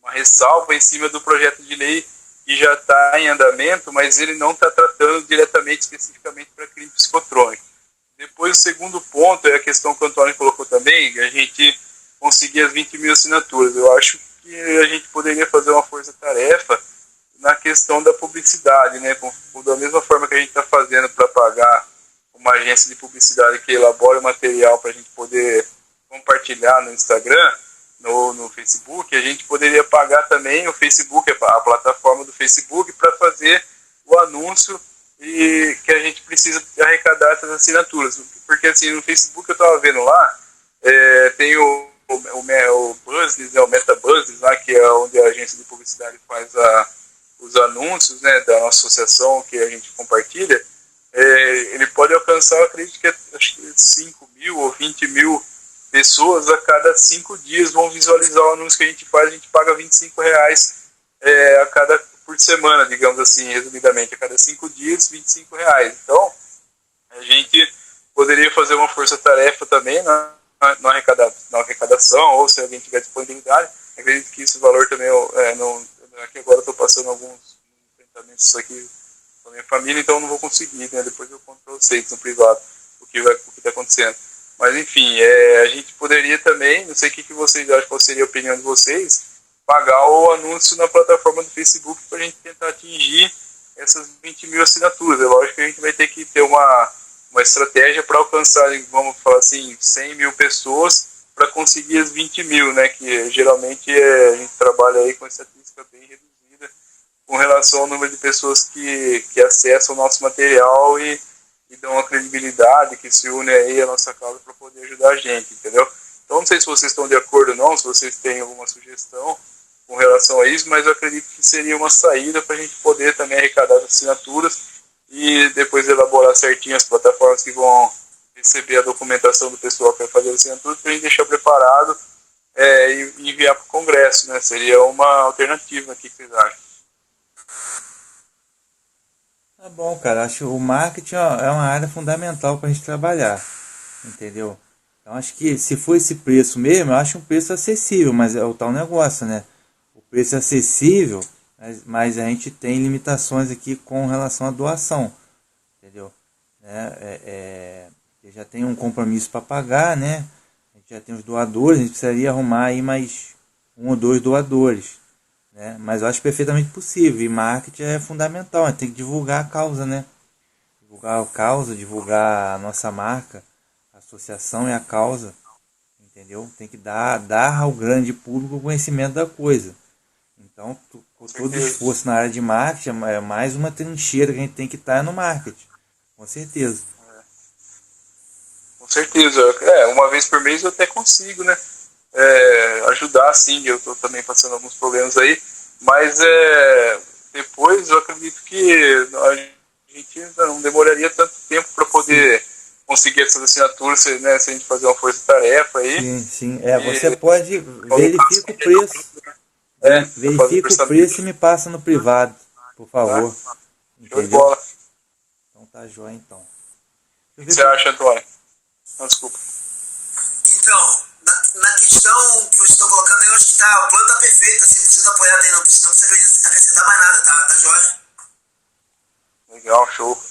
S6: ressalva em cima do projeto de lei que já está em andamento, mas ele não está tratando diretamente, especificamente para crime psicotrônico. Depois o segundo ponto é a questão que o Antônio colocou também, a gente conseguir as 20 mil assinaturas. Eu acho que a gente poderia fazer uma força-tarefa na questão da publicidade, né? Da mesma forma que a gente está fazendo para pagar uma agência de publicidade que elabora o material para a gente poder compartilhar no Instagram, no Facebook, a gente poderia pagar também o Facebook, a plataforma do Facebook, para fazer o anúncio e que a gente precisa arrecadar essas assinaturas. Porque assim, no Facebook eu estava vendo lá, tem o Business, né, o Meta Business, lá, que é onde a agência de publicidade faz os anúncios, né, da nossa associação que a gente compartilha. Ele pode alcançar, eu acredito que acho que 5 mil ou 20 mil pessoas a cada 5 dias vão visualizar o anúncio que a gente faz. A gente paga R$25 por semana, digamos assim, resumidamente, a cada 5 dias, R$25. Então, a gente poderia fazer uma força-tarefa também na arrecadação, ou se alguém tiver disponibilidade. Acredito que esse valor também, aqui agora eu estou passando alguns enfrentamentos aqui com a minha família, então eu não vou conseguir, né? Depois eu conto para vocês no privado o que está acontecendo. Mas enfim, a gente poderia também, não sei o que vocês acham, qual seria a opinião de vocês, pagar o anúncio na plataforma do Facebook para a gente tentar atingir essas 20 mil assinaturas. É lógico que a gente vai ter que ter uma estratégia para alcançar, vamos falar assim, 100 mil pessoas para conseguir as 20 mil, né? Que geralmente a gente trabalha aí com estatística bem reduzida com relação ao número de pessoas que acessam o nosso material e dão uma credibilidade, que se une aí à nossa causa para poder ajudar a gente, entendeu? Então não sei se vocês estão de acordo ou não, se vocês têm alguma sugestão com relação a isso, mas eu acredito que seria uma saída para a gente poder também arrecadar as assinaturas e depois elaborar certinho as plataformas que vão receber a documentação do pessoal que vai fazer a assinatura, para a gente deixar preparado e enviar para o Congresso, né? Seria uma alternativa aqui, que vocês acham?
S1: Tá bom, cara, acho que o marketing é uma área fundamental para a gente trabalhar, entendeu? Então acho que se for esse preço mesmo, eu acho um preço acessível, mas é o tal negócio, né? O preço é acessível, mas a gente tem limitações aqui com relação à doação, entendeu? Já tem um compromisso para pagar, né? A gente já tem os doadores, a gente precisaria arrumar aí mais 1 ou 2 doadores, né? Mas eu acho perfeitamente possível, e marketing é fundamental, a gente tem que divulgar a causa, né? Divulgar a causa, divulgar a nossa marca, a associação e a causa, entendeu? Tem que dar ao grande público o conhecimento da coisa. Então, todo esforço na área de marketing é mais uma trincheira que a gente tem que estar no marketing, com certeza.
S6: Com certeza. Uma vez por mês eu até consigo, né? Ajudar, sim. Eu estou também passando alguns problemas aí, mas depois eu acredito que a gente não demoraria tanto tempo para poder conseguir essas assinaturas, se, né, se a gente fazer uma força-tarefa aí.
S1: Sim, sim. Você pode, verifica o preço. Verifica o preço e me passa no privado, por favor.
S6: Tá. Show de
S1: Entendeu?
S6: bola.
S1: Então tá jóia, então.
S6: O que você acha, Antônio? Não, desculpa.
S4: Então, na questão que você está colocando, eu acho que o plano tá perfeito, assim, você tá apoiado aí, não precisa acrescentar mais nada, tá jóia?
S6: Legal, show.